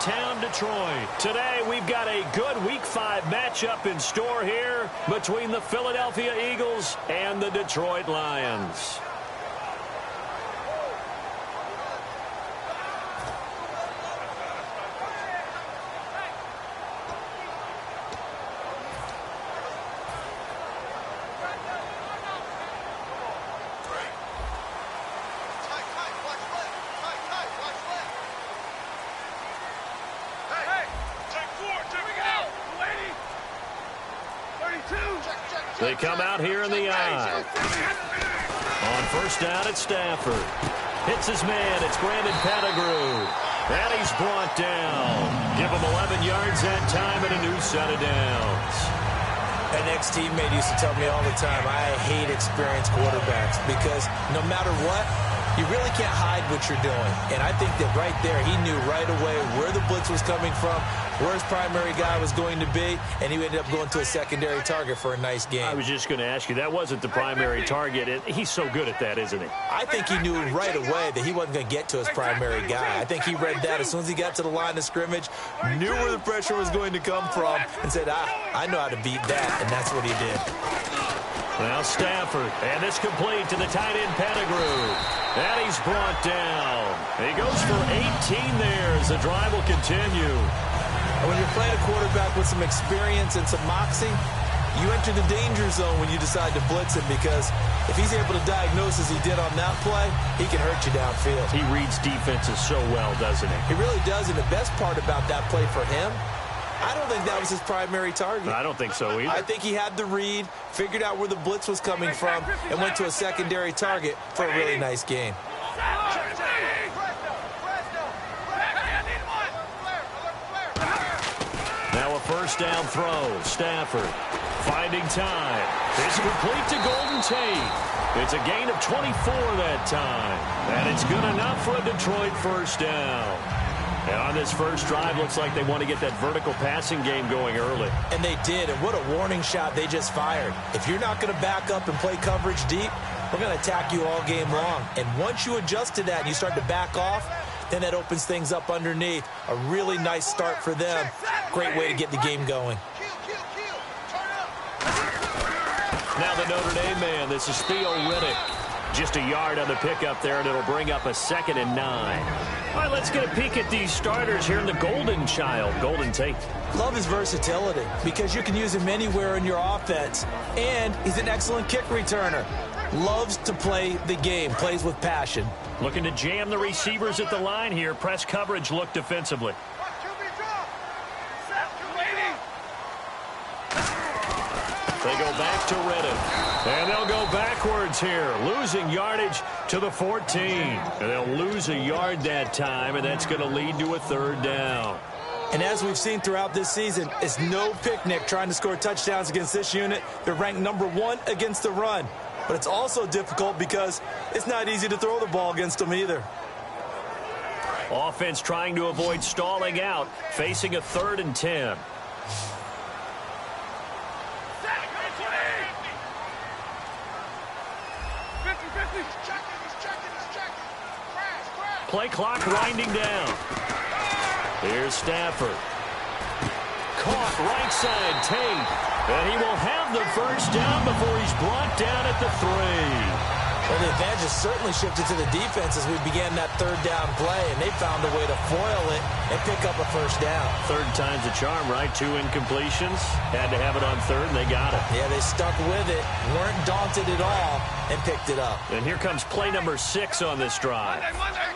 downtown Detroit. Today, we've got a good Week 5 matchup in store here between the Philadelphia Eagles and the Detroit Lions. They come out here in the eye. On first down, it's Stafford. Hits his man. It's Brandon Pettigrew. And he's brought down. Give him 11 yards that time and a new set of downs. An ex-teammate used to tell me all the time, I hate experienced quarterbacks because no matter what, you really can't hide what you're doing. And I think that right there, he knew right away where the blitz was coming from, where his primary guy was going to be, and he ended up going to a secondary target for a nice game. I was just going to ask you, that wasn't the primary target. He's so good at that, isn't he? I think he knew right away that he wasn't going to get to his primary guy. I think he read that as soon as he got to the line of scrimmage, knew where the pressure was going to come from, and said, I know how to beat that, and that's what he did. Now Stafford, and it's complete to the tight end Pettigrew. And he's brought down. He goes for 18 there as the drive will continue. When you're playing a quarterback with some experience and some moxie, you enter the danger zone when you decide to blitz him because if he's able to diagnose as he did on that play, he can hurt you downfield. He reads defenses so well, doesn't he? He really does, and the best part about that play for him, I don't think that was his primary target. I don't think so either. I think he had the read, figured out where the blitz was coming from, and went to a secondary target for a really nice game. Now a first down throw. Stafford finding time. It's complete to Golden Tate. It's a gain of 24 that time. And it's good enough for a Detroit first down. And on this first drive, looks like they want to get that vertical passing game going early. And they did, and what a warning shot they just fired. If you're not going to back up and play coverage deep, we're going to attack you all game long. And once you adjust to that and you start to back off, then that opens things up underneath. A really nice start for them. Great way to get the game going. Now the Notre Dame man, this is Theo Riddick. Just a yard on the pickup there, and it'll bring up a 2nd and 9. All right, let's get a peek at these starters here in the Golden Child, Golden Tate. Love his versatility because you can use him anywhere in your offense. And he's an excellent kick returner. Loves to play the game, plays with passion. Looking to jam the receivers at the line here. Press coverage look defensively. They go back to Riddick. And they'll go backwards here, losing yardage to the 14. And they'll lose a yard that time, and that's going to lead to a 3rd down. And as we've seen throughout this season, it's no picnic trying to score touchdowns against this unit. They're ranked number 1 against the run. But it's also difficult because it's not easy to throw the ball against them either. Offense trying to avoid stalling out, facing a 3rd and 10. Play clock winding down. Here's Stafford. Caught right side, Tate. And he will have the first down before he's brought down at the 3. Well, the advantage has certainly shifted to the defense as we began that 3rd down play, and they found a way to foil it and pick up a first down. 3rd time's a charm, right? 2 incompletions. Had to have it on 3rd, and they got it. Yeah, they stuck with it, weren't daunted at all, and picked it up. And here comes play number 6 on this drive. Monday.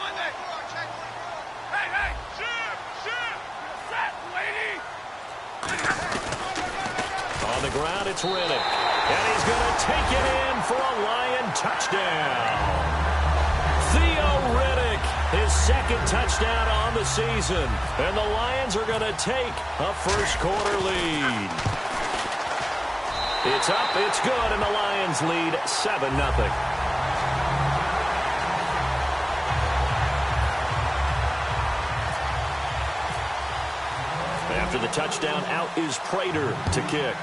On the ground, it's Riddick. And he's going to take it in for a Lion touchdown. Theo Riddick, his 2nd touchdown on the season. And the Lions are going to take a first-quarter lead. It's up, it's good, and the Lions lead 7-0. After the touchdown, out is Prater to kick.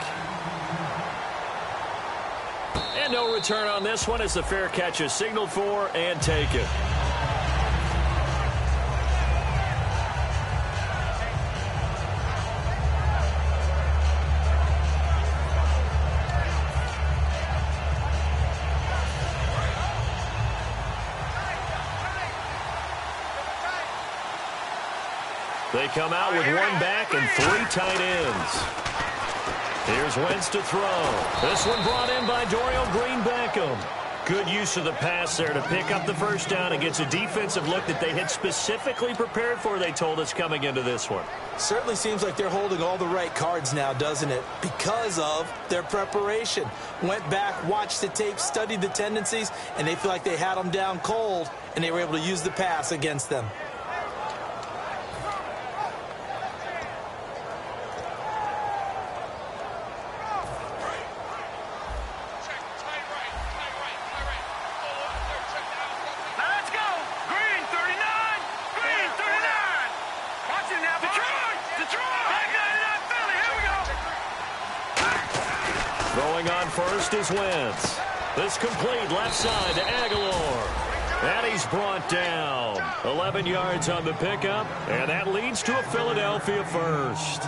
And no return on this one as the fair catch is signaled for and taken. They come out with one back and 3 tight ends. Here's Wentz to throw. This one brought in by Dorial Green-Beckham. Good use of the pass there to pick up the first down and gets a defensive look that they had specifically prepared for, they told us, coming into this one. Certainly seems like they're holding all the right cards now, doesn't it? Because of their preparation. Went back, watched the tape, studied the tendencies, and they feel like they had them down cold, and they were able to use the pass against them. Throwing on first is Wentz. This complete left side to Aguilar. And he's brought down. 11 yards on the pickup, and that leads to a Philadelphia first.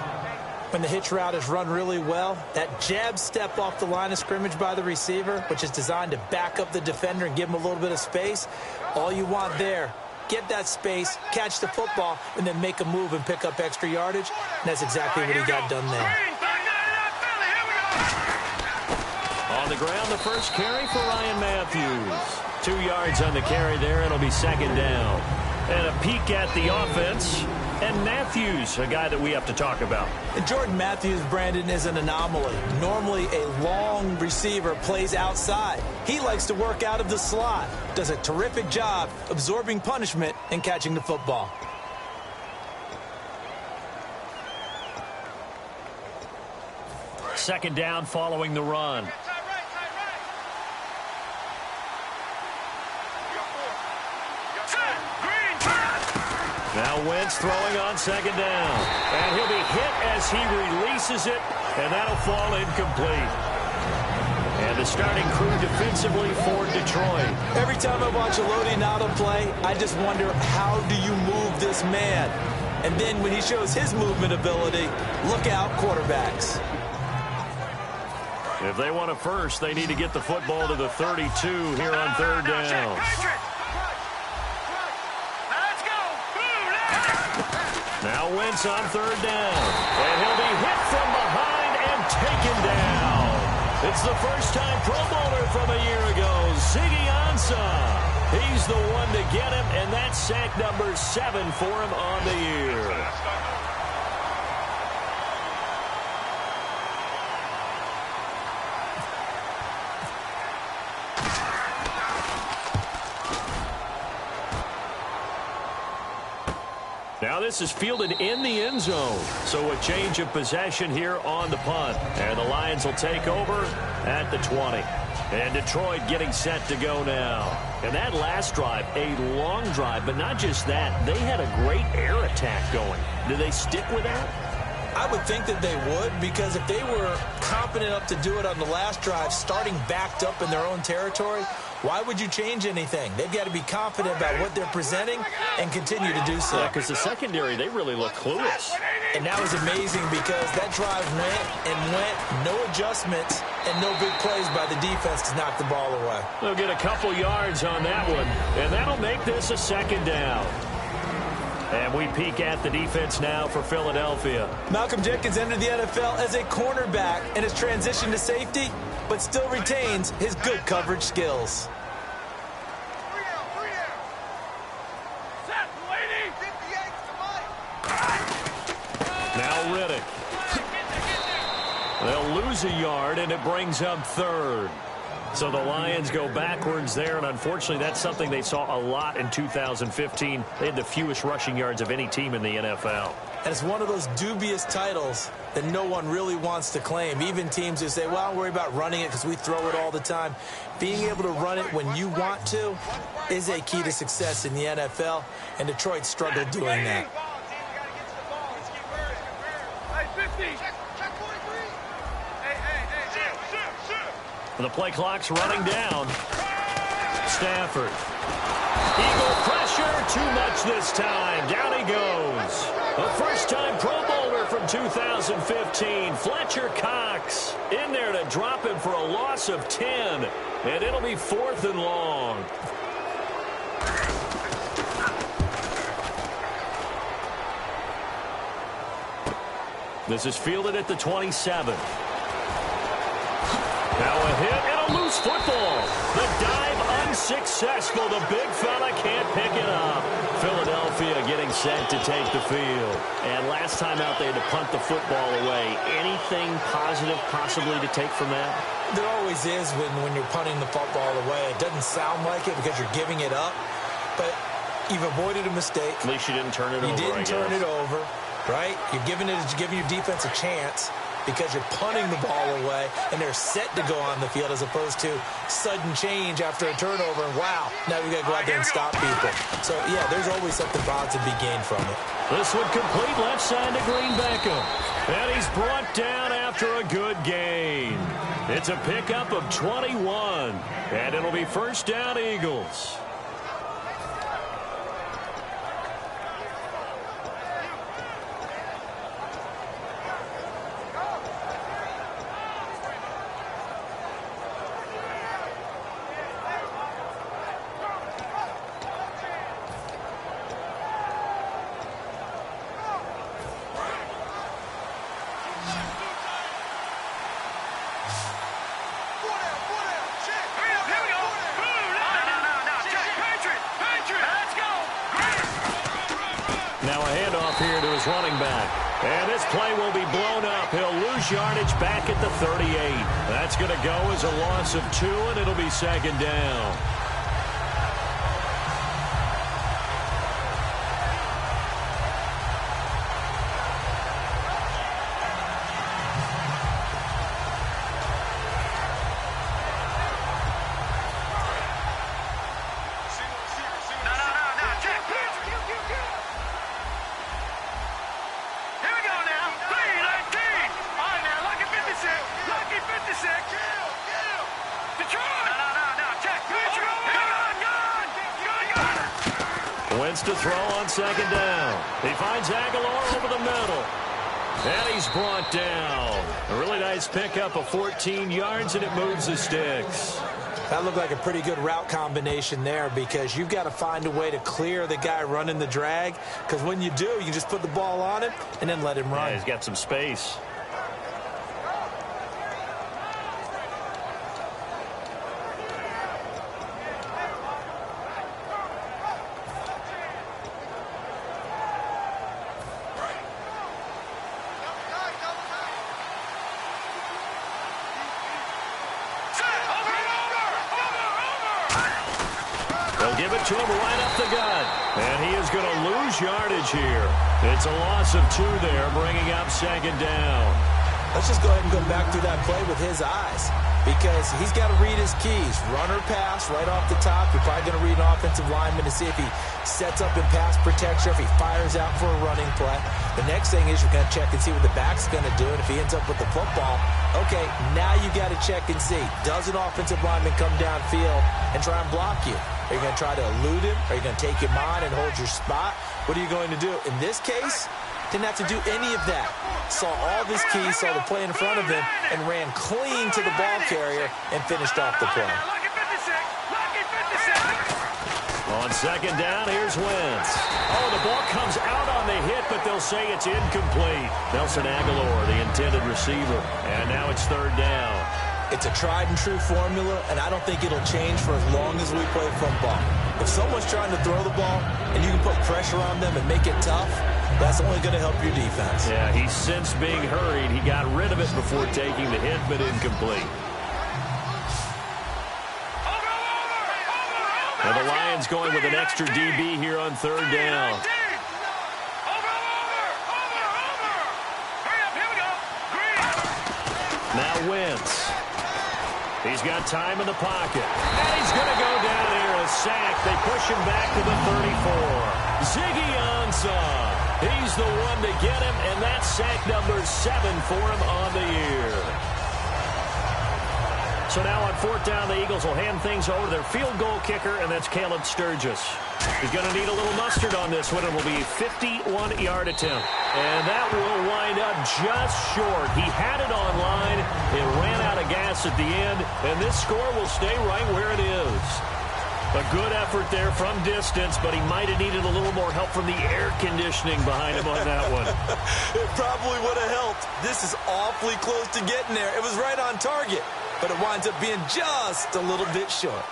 When the hitch route is run really well, that jab step off the line of scrimmage by the receiver, which is designed to back up the defender and give him a little bit of space, all you want there, get that space, catch the football, and then make a move and pick up extra yardage. And that's exactly what he got done there. On the ground, the first carry for Ryan Matthews. 2 yards on the carry there, and it'll be second down. And a peek at the offense. And Matthews, a guy that we have to talk about. And Jordan Matthews, Brandon, is an anomaly. Normally, a long receiver plays outside. He likes to work out of the slot. Does a terrific job absorbing punishment and catching the football. Second down following the run. Now Wentz throwing on second down. And he'll be hit as he releases it, and that'll fall incomplete. And the starting crew defensively for Detroit. Every time I watch a Lodi Nada play, I just wonder, how do you move this man? And then when he shows his movement ability, look out, quarterbacks. If they want a first, they need to get the football to the 32 here on third down. Now Wentz on third down. And he'll be hit from behind and taken down. It's the first-time Pro Bowler from a year ago, Ziggy Ansah. He's the one to get him, and that's sack number 7 for him on the year. Now this is fielded in the end zone. So a change of possession here on the punt. And the Lions will take over at the 20. And Detroit getting set to go now. And that last drive, a long drive, but not just that. They had a great air attack going. Do they stick with that? I would think that they would, because if they were confident enough to do it on the last drive, starting backed up in their own territory, why would you change anything? They've got to be confident about what they're presenting and continue to do so. Yeah, because the secondary, they really look clueless. And that was amazing, because that drive went and went, no adjustments, and no big plays by the defense to knock the ball away. They'll get a couple yards on that one, and that'll make this a second down. And we peek at the defense now for Philadelphia. Malcolm Jenkins entered the NFL as a cornerback and has transitioned to safety, but still retains his good coverage skills. Now Riddick. They'll lose a yard, and it brings up third. So the Lions go backwards there, and unfortunately that's something they saw a lot in 2015. They had the fewest rushing yards of any team in the NFL. And it's one of those dubious titles that no one really wants to claim. Even teams who say, well, don't worry about running it because we throw it all the time. Being able to run it when you want to is a key to success in the NFL, and Detroit struggled doing that. The play clock's running down. Stafford. Eagle pressure, too much this time. Down he goes. A first-time Pro Bowler from 2015, Fletcher Cox, in there to drop him for a loss of 10. And it'll be 4th and long. This is fielded at the 27. Now a hit and a loose football. The dive unsuccessful. The big fella can't pick it up. Philadelphia getting set to take the field. And last time out they had to punt the football away. Anything positive possibly to take from that? There always is when you're punting the football away. It doesn't sound like it because you're giving it up. But you've avoided a mistake. At least you didn't turn it over, You didn't turn it over, right? You're giving your defense a chance because you're punting the ball away, and they're set to go on the field as opposed to sudden change after a turnover, and wow, now we got to go out there and stop people. So, yeah, there's always something positive to be gained from it. This would complete left side to Green Beckham. And he's brought down after a good gain. It's a pickup of 21, and it'll be first down Eagles. Now a handoff here to his running back. And this play will be blown up. He'll lose yardage back at the 38. That's going to go as a loss of 2, and it'll be second down. Wentz to throw on second down. He finds Aguilar over the middle. And he's brought down. A really nice pickup of 14 yards, and it moves the sticks. That looked like a pretty good route combination there because you've got to find a way to clear the guy running the drag, because when you do, you just put the ball on him and then let him run. Yeah, he's got some space. Give it to him right up the gut. And he is going to lose yardage here. It's a loss of 2 there, bringing up second down. Let's just go ahead and go back through that play with his eyes, because he's got to read his keys. Run or pass right off the top. You're probably going to read an offensive lineman to see if he sets up in pass protection, if he fires out for a running play. The next thing is you're going to check and see what the back's going to do, and if he ends up with the football, okay, now you got to check and see. Does an offensive lineman come downfield and try and block you? Are you going to try to elude him? Are you going to take him on and hold your spot? What are you going to do? In this case, didn't have to do any of that. Saw all of his keys, saw the play in front of him, and ran clean to the ball carrier and finished off the play. On second down, here's Wentz. Oh, the ball comes out on the hit, but they'll say it's incomplete. Nelson Aguilar, the intended receiver. And now it's third down. It's a tried-and-true formula, and I don't think it'll change for as long as we play football. If someone's trying to throw the ball and you can put pressure on them and make it tough, that's only going to help your defense. Yeah, he's since being hurried. He got rid of it before taking the hit, but incomplete. And the Lions going with an extra DB here on third down. Now Wentz. He's got time in the pocket. And he's going to go down here. A sack. They push him back to the 34. Ziggy Ansah. He's the one to get him, and that's sack number 7 for him on the year. So now on fourth down, the Eagles will hand things over to their field goal kicker, and that's Caleb Sturgis. He's going to need a little mustard on this one. It will be a 51-yard attempt. And that will wind up just short. He had it on line. It ran out of gas at the end, and this score will stay right where it is. A good effort there from distance, but he might have needed a little more help from the air conditioning behind him on that one. It probably would have helped. This is awfully close to getting there. It was right on target, but it winds up being just a little bit short.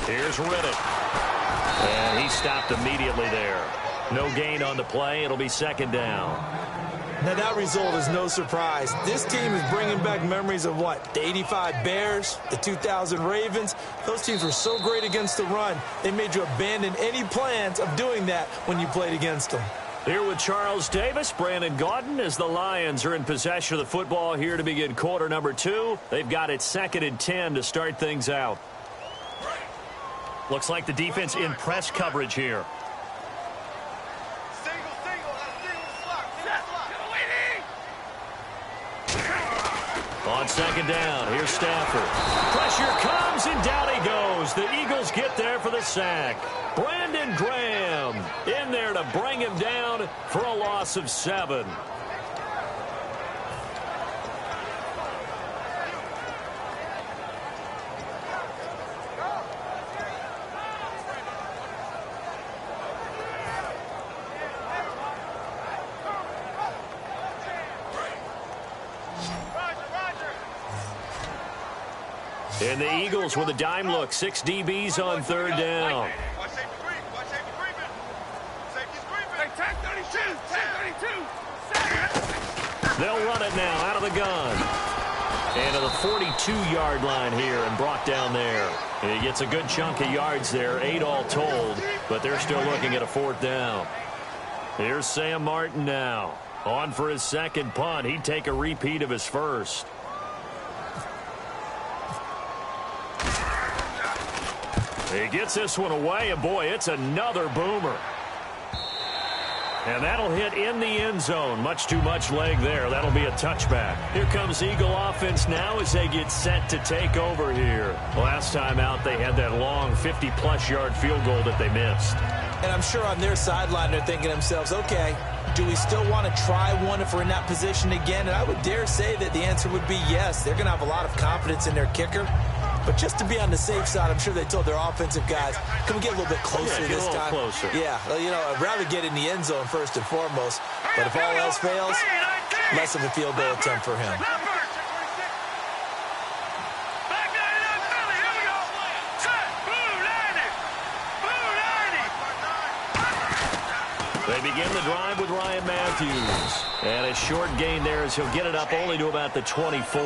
Here's Riddick. And he stopped immediately there. No gain on the play. It'll be second down. Now, that result is no surprise. This team is bringing back memories of what? The 85 Bears, the 2000 Ravens. Those teams were so great against the run, they made you abandon any plans of doing that when you played against them. Here with Charles Davis, Brandon Gaudin, as the Lions are in possession of the football here to begin quarter number 2. They've got it 2nd and 10 to start things out. Looks like the defense in press coverage here. On second down, here's Stafford. Pressure comes, and down he goes. The Eagles get there for the sack. Brandon Graham in there to bring him down for a loss of 7. And the Eagles with a dime look. 6 DBs on third down. They'll run it now out of the gun. And to the 42-yard line here and brought down there. And he gets a good chunk of yards there, 8 all told, but they're still looking at a 4th down. Here's Sam Martin now. On for his second punt. He'd take a repeat of his first. He gets this one away, and boy, it's another boomer. And that'll hit in the end zone. Much too much leg there. That'll be a touchback. Here comes Eagle offense now as they get set to take over here. Last time out, they had that long 50-plus yard field goal that they missed. And I'm sure on their sideline they're thinking to themselves, okay, do we still want to try one if we're in that position again? And I would dare say that the answer would be yes. They're going to have a lot of confidence in their kicker. But just to be on the safe side, I'm sure they told their offensive guys, can we get a little bit closer this time? Closer. Yeah, you know, I'd rather get in the end zone first and foremost. But if all else fails, less of a field goal attempt for him. They begin the drive with Ryan Matthews. And a short gain there as he'll get it up only to about the 24.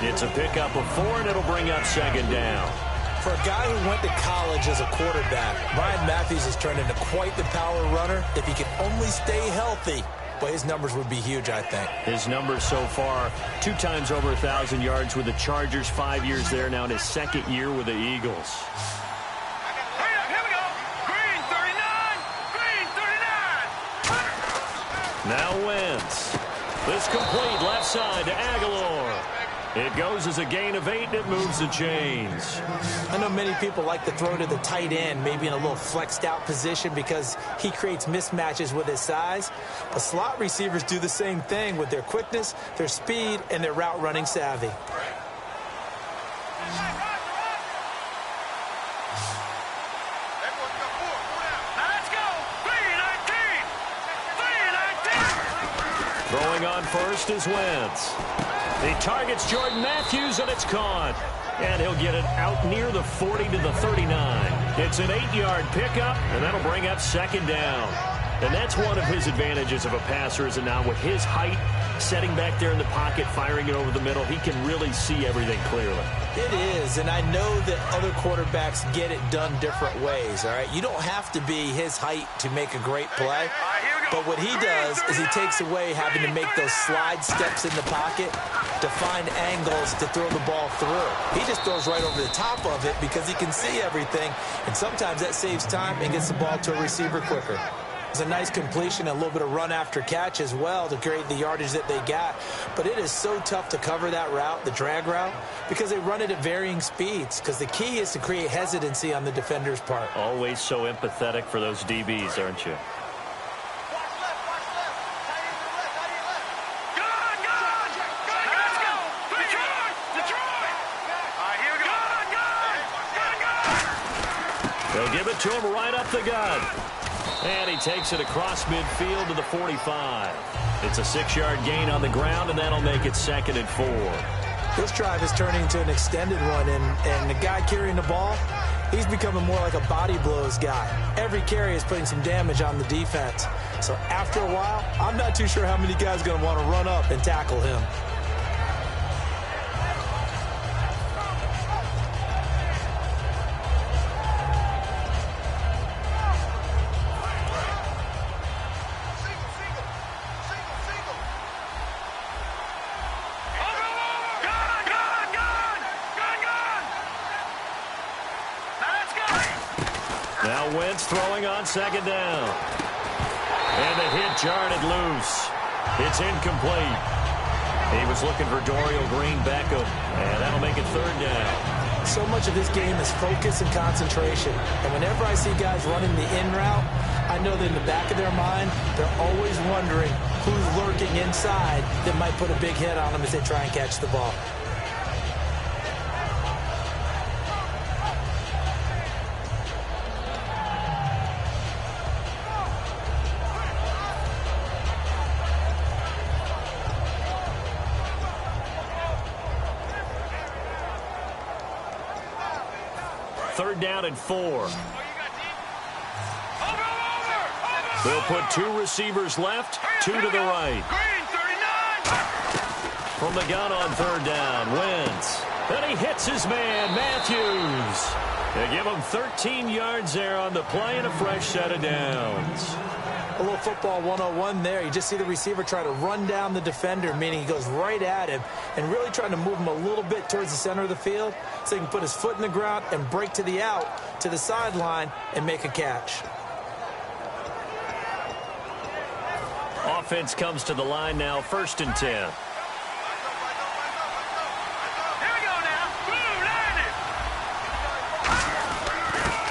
It's a pickup of 4, and it'll bring up second down. For a guy who went to college as a quarterback, Ryan Matthews has turned into quite the power runner. If he can only stay healthy, well, his numbers would be huge, I think. His numbers so far, 2 times over 1,000 yards with the Chargers, 5 years there now in his second year with the Eagles. Now Wentz. This complete left side to Aguilar. It goes as a gain of 8, and it moves the chains. I know many people like to throw to the tight end, maybe in a little flexed out position because he creates mismatches with his size. But slot receivers do the same thing with their quickness, their speed, and their route running savvy. Throwing on first is Wentz. He targets Jordan Matthews, and it's caught. And he'll get it out near the 40 to the 39. It's an 8-yard pickup, and that'll bring up second down. And that's one of his advantages of a passer, is that now with his height, setting back there in the pocket, firing it over the middle, he can really see everything clearly. It is, and I know that other quarterbacks get it done different ways, all right? You don't have to be his height to make a great play. But what he does is he takes away having to make those slide steps in the pocket to find angles to throw the ball through. He just throws right over the top of it because he can see everything, and sometimes that saves time and gets the ball to a receiver quicker. It's a nice completion, a little bit of run after catch as well to create the yardage that they got. But it is so tough to cover that route, the drag route, because they run it at varying speeds, because the key is to create hesitancy on the defender's part. Always so empathetic for those DBs, aren't you? to him right up the gut. And he takes it across midfield to the 45. It's a 6-yard gain on the ground, and that'll make it 2nd and 4. This drive is turning into an extended one, and the guy carrying the ball, he's becoming more like a body blows guy. Every carry is putting some damage on the defense. So after a while, I'm not too sure how many guys are going to want to run up and tackle him. Now Wentz throwing on 2nd down. And the hit jarred it loose. It's incomplete. He was looking for Dorial Green Beckham, and that'll make it 3rd down. So much of this game is focus and concentration. And whenever I see guys running the in route, I know that in the back of their mind, they're always wondering who's lurking inside that might put a big hit on them as they try and catch the ball. Third down and 4. They'll put 2 receivers left, 2 to the right. From the gun on 3rd down, Wentz. Then he hits his man, Matthews. They give him 13 yards there on the play and a fresh set of downs. A little football 101 there. You just see the receiver try to run down the defender, meaning he goes right at him and really trying to move him a little bit towards the center of the field so he can put his foot in the ground and break to the out, to the sideline, and make a catch. Offense comes to the line now, 1st and 10.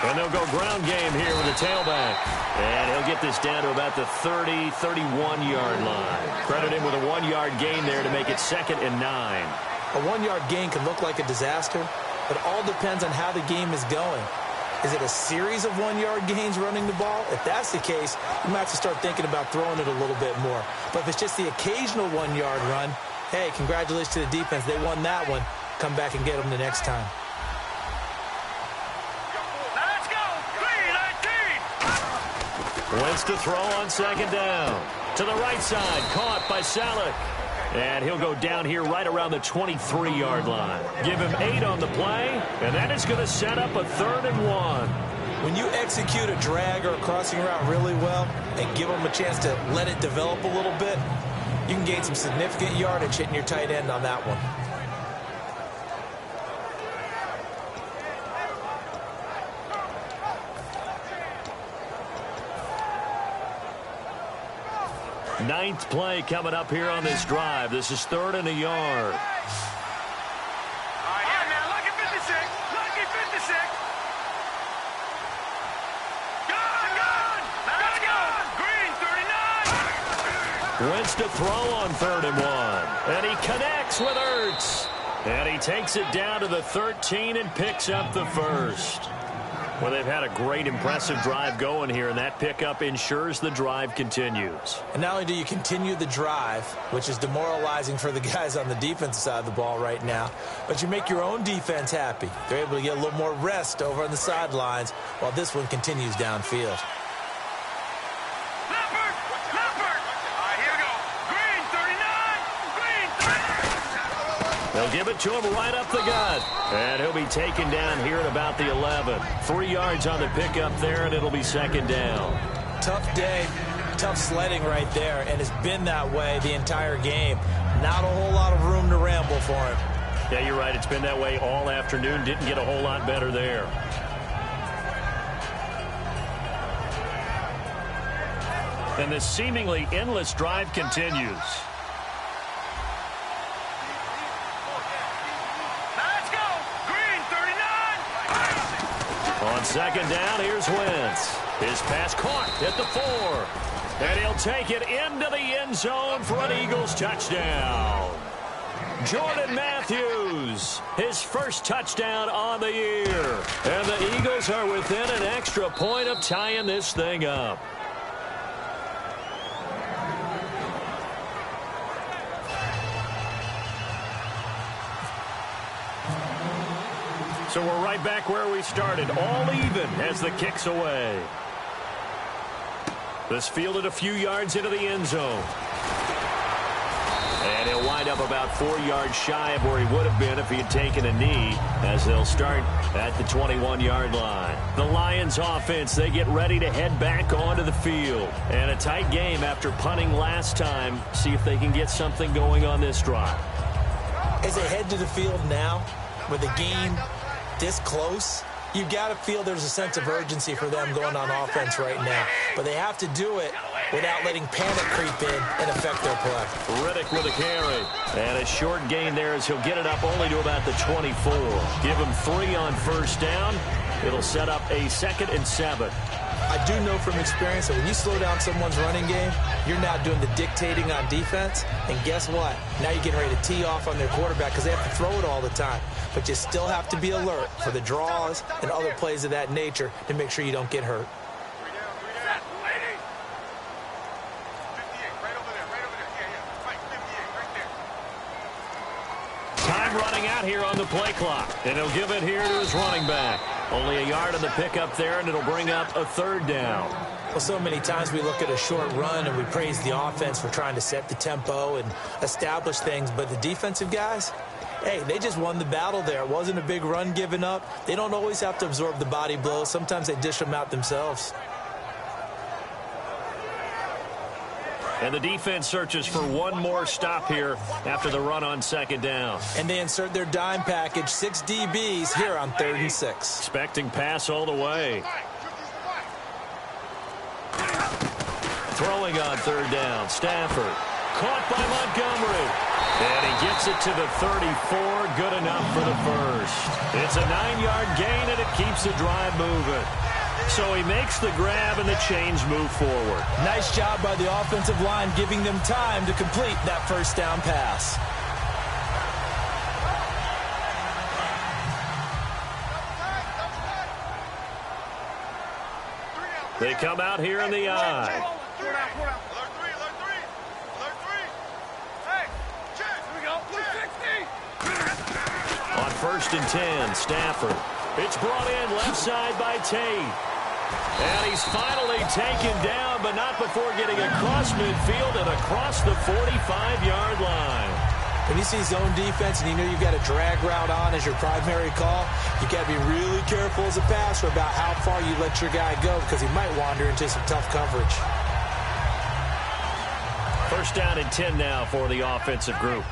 And they'll go ground game here with the tailback. And he'll get this down to about the 30, 31-yard line. Credit him with a 1-yard gain there to make it 2nd and 9. A 1-yard gain can look like a disaster, but all depends on how the game is going. Is it a series of 1-yard gains running the ball? If that's the case, you might have to start thinking about throwing it a little bit more. But if it's just the occasional 1-yard run, hey, congratulations to the defense. They won that one. Come back and get them the next time. Wentz to throw on 2nd down. To the right side, caught by Salek. And he'll go down here right around the 23-yard line. Give him 8 on the play, and that is going to set up a 3rd and 1. When you execute a drag or a crossing route really well and give them a chance to let it develop a little bit, you can gain some significant yardage hitting your tight end on that one. Ninth play coming up here on this drive. This is 3rd and a yard. All right, now, lucky 56. Lucky 56. Gone. Let's go. Green, 39. Wentz to throw on 3rd and 1. And he connects with Ertz. And he takes it down to the 13 and picks up the 1st. Well, they've had a great, impressive drive going here, and that pickup ensures the drive continues. And not only do you continue the drive, which is demoralizing for the guys on the defensive side of the ball right now, but you make your own defense happy. They're able to get a little more rest over on the sidelines while this one continues downfield. Leopard. All right, here we go. Green, 39. Green, 39. They'll give it to him right up the gut. And he'll be taken down here at about the 11. 3 yards on the pickup there, and it'll be 2nd down. Tough day, tough sledding right there, and it's been that way the entire game. Not a whole lot of room to ramble for him. Yeah, you're right. It's been that way all afternoon. Didn't get a whole lot better there. And this seemingly endless drive continues. On 2nd down, here's Wentz. His pass caught at the 4. And he'll take it into the end zone for an Eagles touchdown. Jordan Matthews, his first touchdown on the year. And the Eagles are within an extra point of tying this thing up. So we're right back where we started, all even as the kick's away. This fielded a few yards into the end zone. And he'll wind up about 4 yards shy of where he would have been if he had taken a knee, as they'll start at the 21-yard line. The Lions offense, they get ready to head back onto the field. And a tight game after punting last time. See if they can get something going on this drive. As they head to the field now, with the game this close, you've got to feel there's a sense of urgency for them going on offense right now. But they have to do it without letting panic creep in and affect their play. Riddick with a carry. And a short gain there as he'll get it up only to about the 24. Give him 3 on first down. It'll set up a 2nd and 7. I do know from experience that when you slow down someone's running game, you're now doing the dictating on defense. And guess what? Now you're getting ready to tee off on their quarterback because they have to throw it all the time. But you still have to be alert for the draws and other plays of that nature to make sure you don't get hurt. Time running out here on the play clock. And he'll give it here to his running back. Only a yard on the pickup there, and it'll bring up a 3rd down. Well, so many times we look at a short run and we praise the offense for trying to set the tempo and establish things. But the defensive guys, hey, they just won the battle there. It wasn't a big run given up. They don't always have to absorb the body blows. Sometimes they dish them out themselves. And the defense searches for one more stop here after the run on 2nd down. And they insert their dime package, 6 DBs here on 3rd and 6. Expecting pass all the way. Throwing on 3rd down, Stafford. Caught by Montgomery. And he gets it to the 34, good enough for the first. It's a 9-yard gain, and it keeps the drive moving. So he makes the grab, and the chains move forward. Nice job by the offensive line, giving them time to complete that first down pass. They come out here in the eye. On 1st and 10, Stafford. It's brought in left side by Tate. And he's finally taken down, but not before getting across midfield and across the 45-yard line. When you see zone defense and you know you've got a drag route on as your primary call, you got to be really careful as a passer about how far you let your guy go because he might wander into some tough coverage. 1st down and 10 now for the offensive group.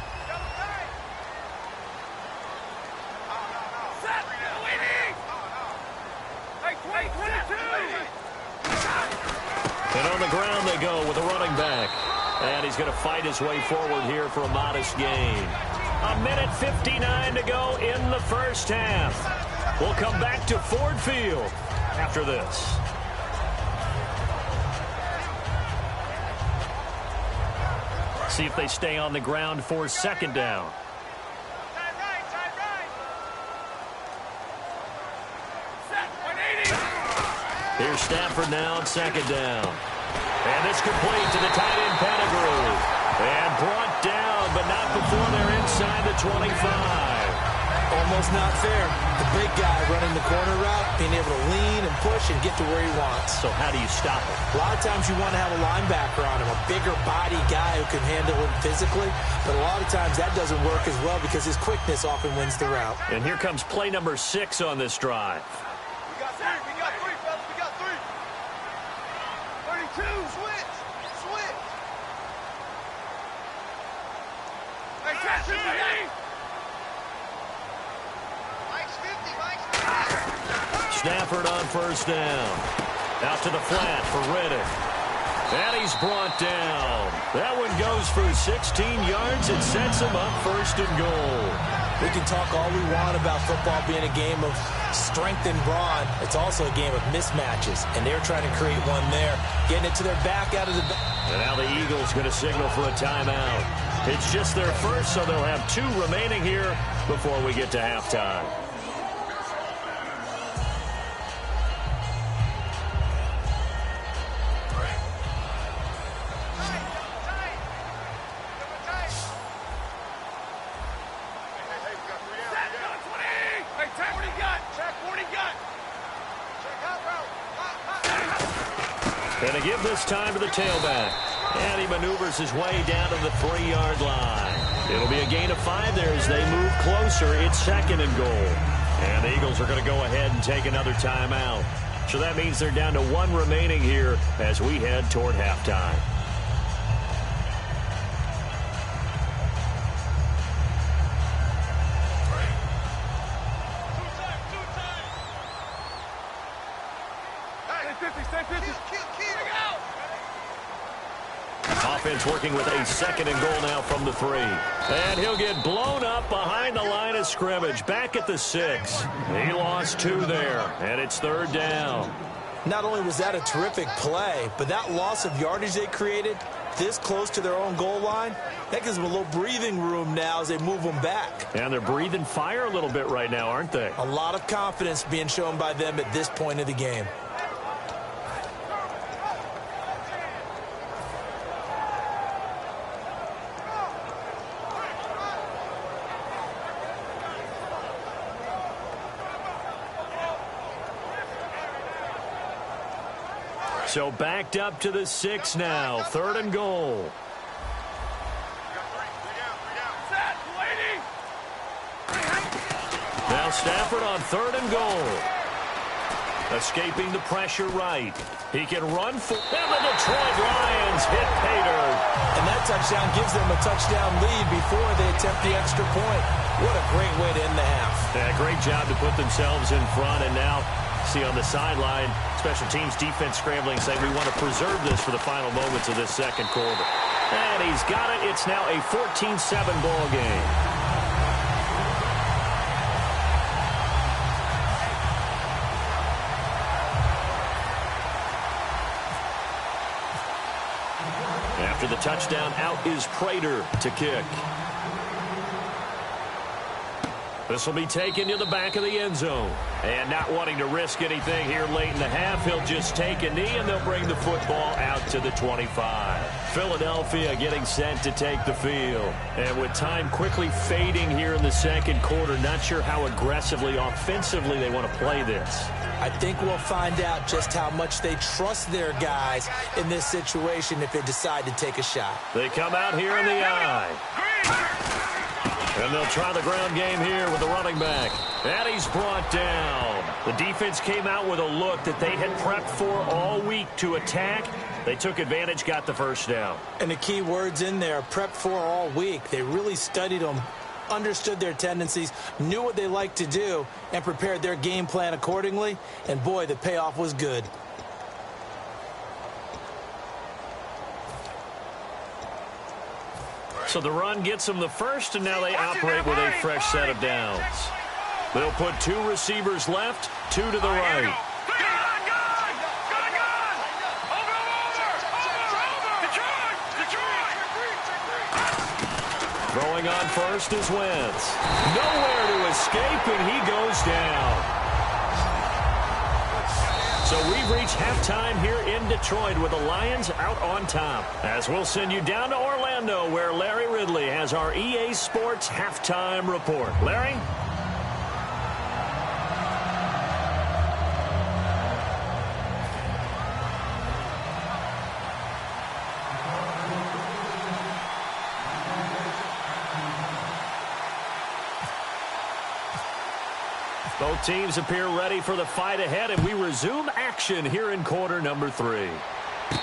And on the ground they go with a running back. And he's going to fight his way forward here for a modest gain. 1:59 to go in the first half. We'll come back to Ford Field after this. See if they stay on the ground for 2nd down. Here's Stafford now on 2nd down. And it's complete to the tight end Pettigrew. And brought down, but not before they're inside the 25. Almost not fair. The big guy running the corner route, being able to lean and push and get to where he wants. So how do you stop it? A lot of times you want to have a linebacker on him, a bigger body guy who can handle him physically. But a lot of times that doesn't work as well because his quickness often wins the route. And here comes play number 6 on this drive. We got 3, fellas. We got 3. 32, switch. Hey, catch it, Mike's 50. Stafford on 1st down. Out to the flat for Riddick. And he's brought down. That one goes for 16 yards. It sets him up 1st and goal. We can talk all we want about football being a game of strength and brawn. It's also a game of mismatches, and they're trying to create one there. Getting it to their back out of the... And now the Eagles going to signal for a timeout. It's just their first, so they'll have 2 remaining here before we get to halftime. Going to give this time to the tailback. And he maneuvers his way down to the 3-yard line. It'll be a gain of 5 there as they move closer. It's 2nd and goal. And the Eagles are going to go ahead and take another timeout. So that means they're down to 1 remaining here as we head toward halftime. Offense working with a 2nd and goal now from the 3. And he'll get blown up behind the line of scrimmage. Back at the 6. He lost 2 there, and it's 3rd down. Not only was that a terrific play, but that loss of yardage they created this close to their own goal line, that gives them a little breathing room now as they move them back. And they're breathing fire a little bit right now, aren't they? A lot of confidence being shown by them at this point of the game. So backed up to the 6 now. 3rd and goal. Now Stafford on 3rd and goal. Escaping the pressure right. He can run for... And the Detroit Lions hit pay dirt. And that touchdown gives them a touchdown lead before they attempt the extra point. What a great way to end the half. Yeah, great job to put themselves in front. And now, see on the sideline, special teams defense scrambling, saying we want to preserve this for the final moments of this 2nd quarter. And he's got it. It's now a 14-7 ball game. After the touchdown, out is Prater to kick. This will be taken to the back of the end zone. And not wanting to risk anything here late in the half, he'll just take a knee and they'll bring the football out to the 25. Philadelphia getting set to take the field. And with time quickly fading here in the 2nd quarter, not sure how aggressively, offensively they want to play this. I think we'll find out just how much they trust their guys in this situation if they decide to take a shot. They come out here in the eye. And they'll try the ground game here with the running back. And he's brought down. The defense came out with a look that they had prepped for all week to attack. They took advantage, got the 1st down. And the key words in there, prepped for all week. They really studied them, understood their tendencies, knew what they liked to do, and prepared their game plan accordingly. And, boy, the payoff was good. So the run gets them the 1st, and now they operate with a fresh set of downs. They'll put 2 receivers left, 2 to the right. Throwing on first is Wentz. Nowhere to escape, and he goes down. So we've reached halftime here in Detroit with the Lions out on top. As we'll send you down to Orlando, where Larry Ridley has our EA Sports halftime report. Larry? Both teams appear ready for the fight ahead, and we resume action here in quarter number 3.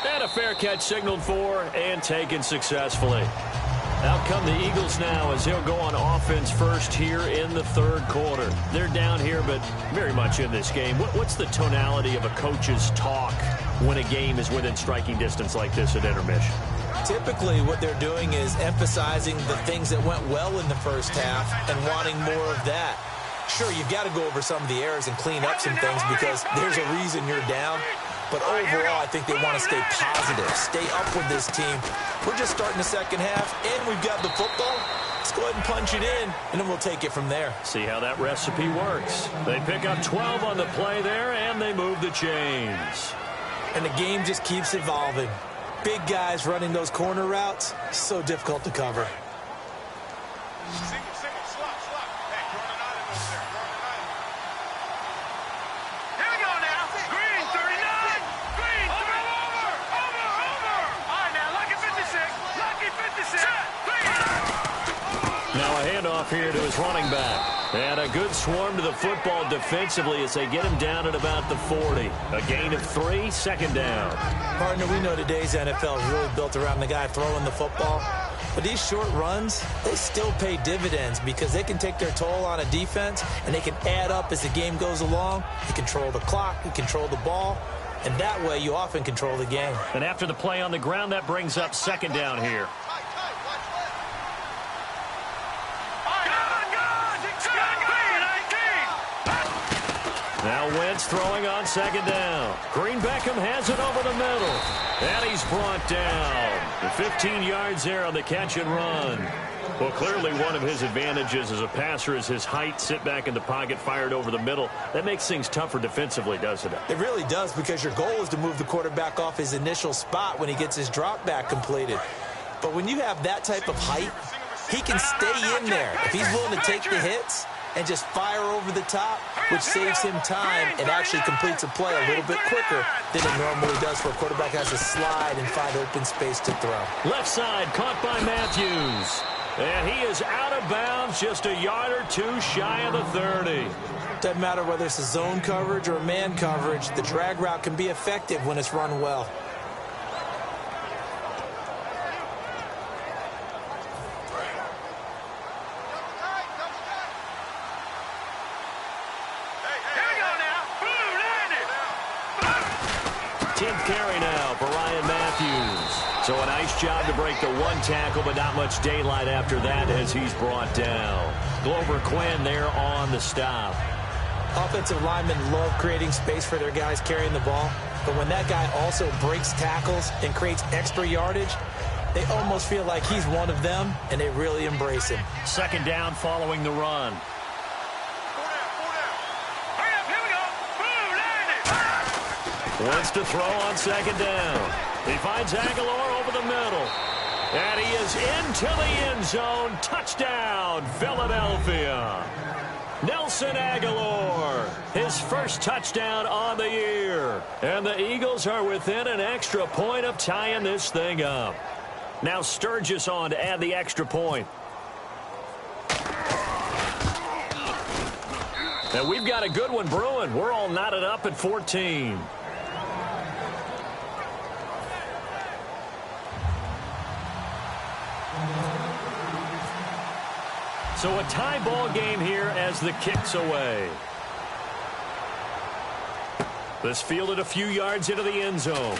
And a fair catch signaled for and taken successfully. Out come the Eagles now as he'll go on offense first here in the 3rd quarter. They're down here, but very much in this game. What's the tonality of a coach's talk when a game is within striking distance like this at intermission? Typically, what they're doing is emphasizing the things that went well in the first half and wanting more of that. Sure, you've got to go over some of the errors and clean up some things because there's a reason you're down. But overall, I think they want to stay positive, stay up with this team. We're just starting the second half, and we've got the football. Let's go ahead and punch it in, and then we'll take it from there. See how that recipe works. They pick up 12 on the play there, and they move the chains. And the game just keeps evolving. Big guys running those corner routes, so difficult to cover. Single, slot. Hey, run an island over there. Run an island. Here we go now. Green, 39. Green, over. All right, now, lucky 56. Green. Now a handoff here to his running back. And a good swarm to the football defensively as they get him down at about the 40. A gain of 3, second down. Partner, we know today's NFL is really built around the guy throwing the football. But these short runs, they still pay dividends because they can take their toll on a defense, and they can add up as the game goes along. You control the clock, you control the ball, and that way you often control the game. And after the play on the ground, that brings up second down here. Now Wentz throwing on second down. Green Beckham has it over the middle. And he's brought down. 15 yards there on the catch and run. Well, clearly one of his advantages as a passer is his height. Sit back in the pocket, fired over the middle. That makes things tougher defensively, doesn't it? It really does, because your goal is to move the quarterback off his initial spot when he gets his drop back completed. But when you have that type of height, he can stay in there. If he's willing to take the hits and just fire over the top, which saves him time and actually completes a play a little bit quicker than it normally does for a quarterback has to slide and find open space to throw. Left side caught by Matthews. And he is out of bounds, just a yard or two shy of the 30. Doesn't matter whether it's a zone coverage or a man coverage, the drag route can be effective when it's run well. Carry now for Ryan Matthews. So a nice job to break the one tackle, but not much daylight after that as he's brought down. Glover Quinn there on the stop. Offensive linemen love creating space for their guys carrying the ball, but when that guy also breaks tackles and creates extra yardage, they almost feel like he's one of them, and they really embrace him. Second down following the run. Wants to throw on second down. He finds Aguilar over the middle. And he is into the end zone. Touchdown, Philadelphia. Nelson Aguilar, his first touchdown on the year. And the Eagles are within an extra point of tying this thing up. Now Sturgis on to add the extra point. And we've got a good one brewing. We're all knotted up at 14. So a tie ball game here as the kick's away. This fielded a few yards into the end zone.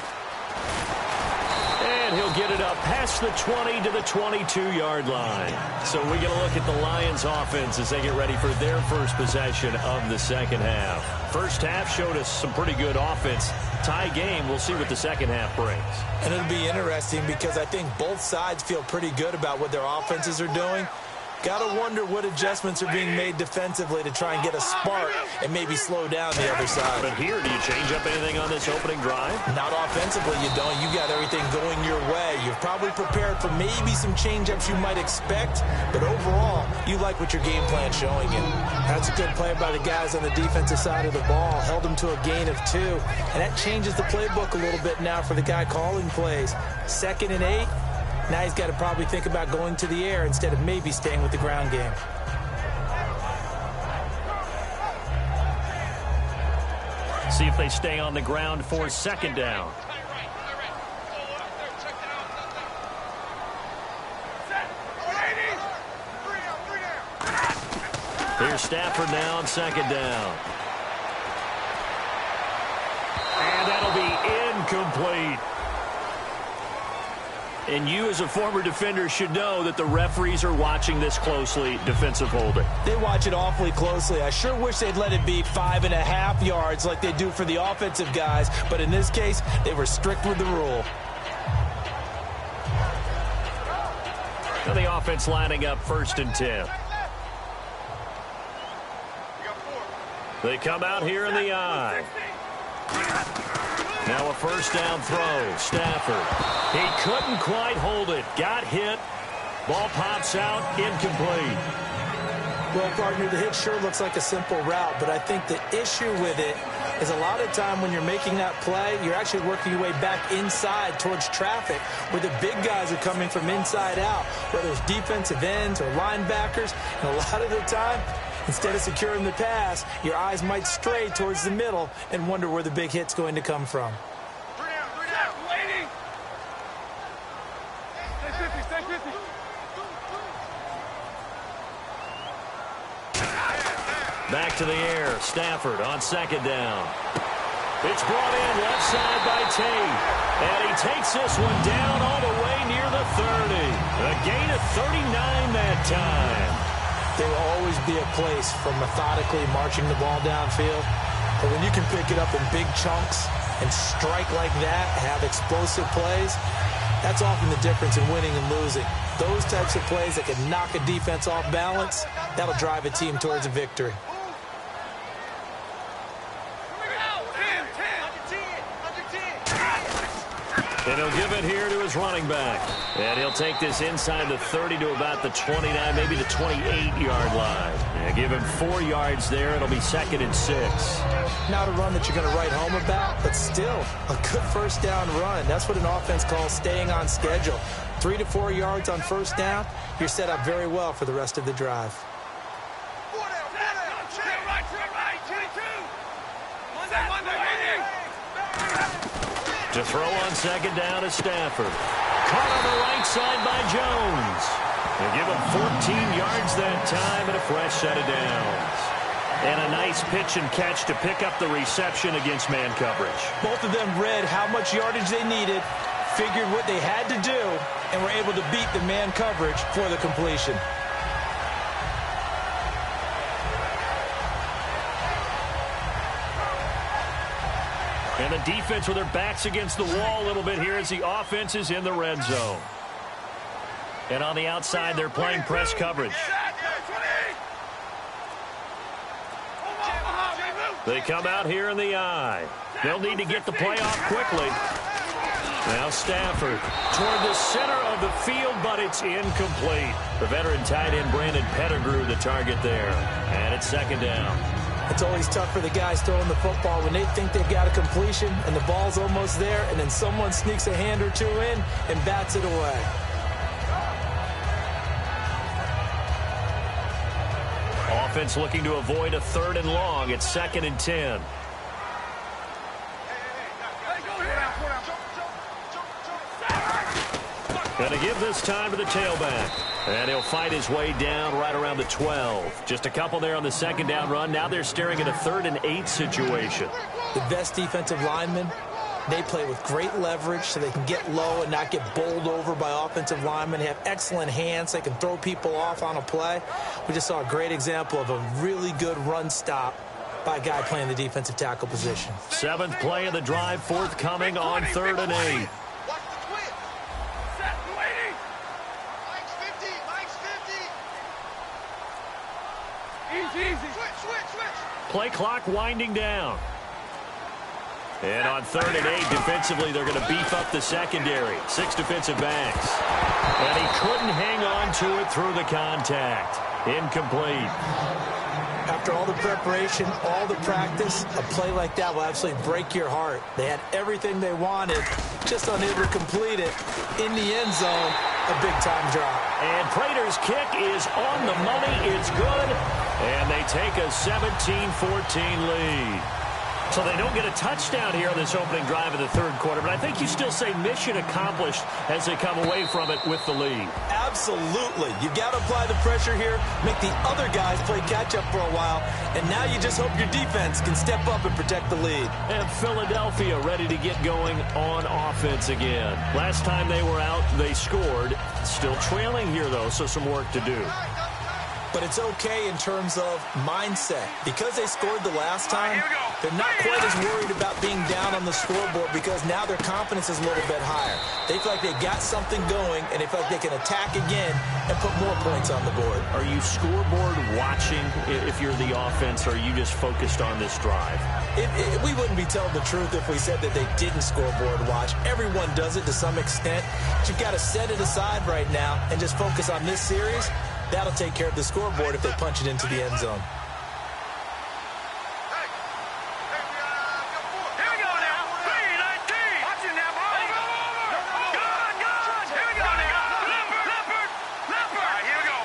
And he'll get it up past the 20 to the 22-yard line. So we get a look at the Lions offense as they get ready for their first possession of the second half. First half showed us some pretty good offense. Tie game, we'll see what the second half brings. And it'll be interesting because I think both sides feel pretty good about what their offenses are doing. Got to wonder what adjustments are being made defensively to try and get a spark and maybe slow down the other side. But here, do you change up anything on this opening drive? Not offensively, you don't. You got everything going your way. You've probably prepared for maybe some change-ups you might expect, but overall, you like what your game plan's showing you. That's a good play by the guys on the defensive side of the ball. Held them to a gain of 2, and that changes the playbook a little bit now for the guy calling plays. 2nd and 8. Now he's got to probably think about going to the air instead of maybe staying with the ground game. See if they stay on the ground for second down. Here's Stafford now on second down. And that'll be incomplete. And you as a former defender should know that the referees are watching this closely, defensive holding. They watch it awfully closely. I sure wish they'd let it be 5.5 yards like they do for the offensive guys, but in this case, they were strict with the rule. Now the offense lining up 1st and 10. They come out here in the I. Now a 1st down throw. Stafford. He couldn't quite hold it. Got hit. Ball pops out. Incomplete. Well, partner, the hit sure looks like a simple route, but I think the issue with it is a lot of time when you're making that play, you're actually working your way back inside towards traffic where the big guys are coming from inside out, whether it's defensive ends or linebackers. And a lot of the time, instead of securing the pass, your eyes might stray towards the middle and wonder where the big hit's going to come from. Back to the air. Stafford on 2nd down. It's brought in left side by Tate. And he takes this one down all the way near the 30. A gain of 39 that time. There will always be a place for methodically marching the ball downfield. But when you can pick it up in big chunks and strike like that, have explosive plays, that's often the difference in winning and losing. Those types of plays that can knock a defense off balance, that'll drive a team towards a victory. And he'll give it here to his running back. And he'll take this inside the 30 to about the 29, maybe the 28-yard line. And give him 4 yards there. It'll be 2nd and 6. Not a run that you're going to write home about, but still a good 1st down run. That's what an offense calls staying on schedule. 3 to 4 yards on 1st down, you're set up very well for the rest of the drive. To throw on 2nd down is Stafford. Caught on the right side by Jones. They give him 14 yards that time and a fresh set of downs. And a nice pitch and catch to pick up the reception against man coverage. Both of them read how much yardage they needed, figured what they had to do, and were able to beat the man coverage for the completion. And the defense with their backs against the wall a little bit here as the offense is in the red zone. And on the outside, they're playing press coverage. They come out here in the I. They'll need to get the play off quickly. Now Stafford toward the center of the field, but it's incomplete. The veteran tight end Brandon Pettigrew the target there. And it's 2nd down. It's always tough for the guys throwing the football when they think they've got a completion and the ball's almost there, and then someone sneaks a hand or two in and bats it away. Offense looking to avoid a 3rd and long. It's 2nd and 10. Going to give this time to the tailback. And he'll fight his way down right around the 12. Just a couple there on the 2nd down run. Now they're staring at a 3rd and 8 situation. The best defensive linemen, they play with great leverage so they can get low and not get bowled over by offensive linemen. They have excellent hands. They can throw people off on a play. We just saw a great example of a really good run stop by a guy playing the defensive tackle position. 7th play of the drive, forthcoming on 3rd and 8. Play clock winding down. And on 3rd and 8, defensively, they're going to beef up the secondary. 6 defensive backs. And he couldn't hang on to it through the contact. Incomplete. After all the preparation, all the practice, a play like that will absolutely break your heart. They had everything they wanted, just unable to complete it. In the end zone, a big-time drop. And Prater's kick is on the money. It's good. And they take a 17-14 lead. So they don't get a touchdown here on this opening drive of the third quarter, but I think you still say mission accomplished as they come away from it with the lead. Absolutely. You've got to apply the pressure here, make the other guys play catch-up for a while, and now you just hope your defense can step up and protect the lead. And Philadelphia ready to get going on offense again. Last time they were out, they scored. Still trailing here, though, so some work to do. But it's okay in terms of mindset. Because they scored the last time, they're not quite as worried about being down on the scoreboard because now their confidence is a little bit higher. They feel like they got something going, and they feel like they can attack again and put more points on the board. Are you scoreboard watching if you're the offense, or are you just focused on this drive? We wouldn't be telling the truth if we said that they didn't scoreboard watch. Everyone does it to some extent. But you've got to set it aside right now and just focus on this series. That'll take care of the scoreboard if they punch it into the end zone. Here we go now. 3-19. Watch it now, boys. Good, good. Here we go now. Leopard. All right, here we go.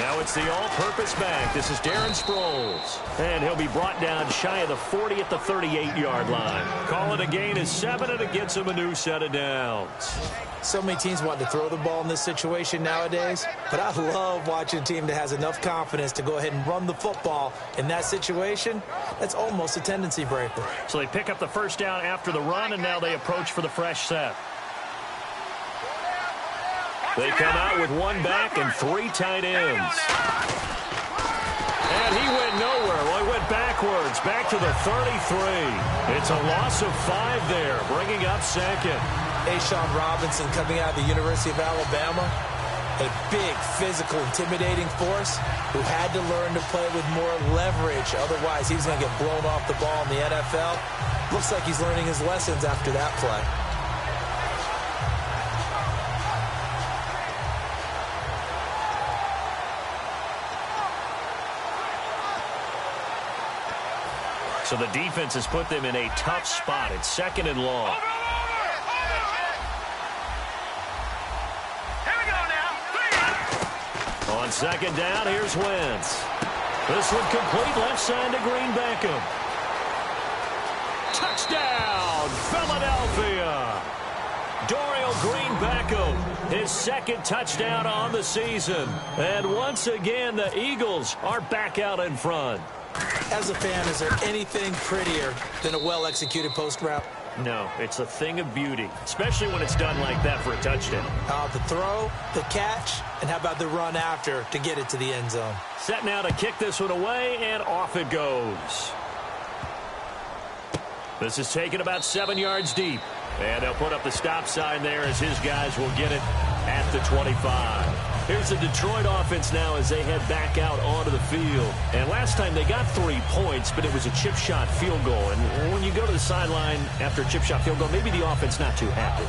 Now it's the all-purpose back. This is Darren Sproles. And he'll be brought down shy of the 40 at the 38-yard line. Call it a gain of 7, and it gets him a new set of downs. So many teams want to throw the ball in this situation nowadays, but I love watching a team that has enough confidence to go ahead and run the football in that situation. That's almost a tendency breaker. So they pick up the first down after the run, and now they approach for the fresh set. They come out with one back and 3 tight ends. And he went nowhere. Well, he went backwards, back to the 33. It's a loss of 5 there, bringing up second. A'Shawn Robinson coming out of the University of Alabama, a big, physical, intimidating force who had to learn to play with more leverage. Otherwise, he was going to get blown off the ball in the NFL. Looks like he's learning his lessons after that play. So the defense has put them in a tough spot. It's second and long. On second down, here's Wentz. This one complete left side to Green Beckham. Touchdown, Philadelphia. Dorial Green Beckham, his second touchdown on the season. And once again, the Eagles are back out in front. As a fan, is there anything prettier than a well-executed post route? No, it's a thing of beauty, especially when it's done like that for a touchdown. The throw, the catch, and how about the run after to get it to the end zone? Set now to kick this one away, and off it goes. This is taken about 7 yards deep. And they'll put up the stop sign there as his guys will get it at the 25. Here's the Detroit offense now as they head back out onto the field. And last time they got 3 points, but it was a chip shot field goal. And when you go to the sideline after a chip shot field goal, maybe the offense not too happy.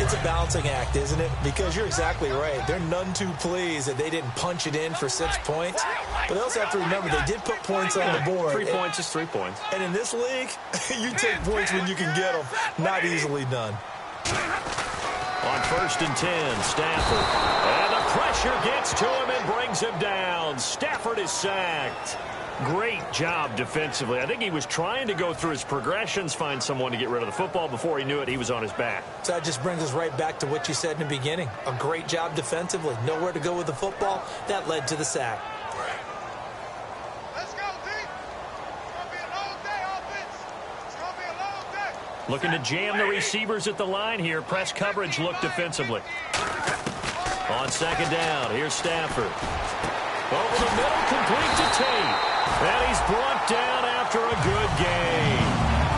It's a balancing act, isn't it? Because you're exactly right. They're none too pleased that they didn't punch it in for 6 points. But they also have to remember they did put points on the board. 3 points is 3 points. And in this league, you take points when you can get them. Not easily done. On 1st and 10, Stafford. And the pressure gets to him and brings him down. Stafford is sacked. Great job defensively. I think he was trying to go through his progressions, find someone to get rid of the football. Before he knew it, he was on his back. So that just brings us right back to what you said in the beginning. A great job defensively. Nowhere to go with the football. That led to the sack. Let's go, D. It's going to be a long day, offense. It's going to be a long day. Looking to jam the receivers at the line here. Press coverage look defensively. On second down, here's Stafford. Over the middle, complete to Tate. And he's brought down after a good gain.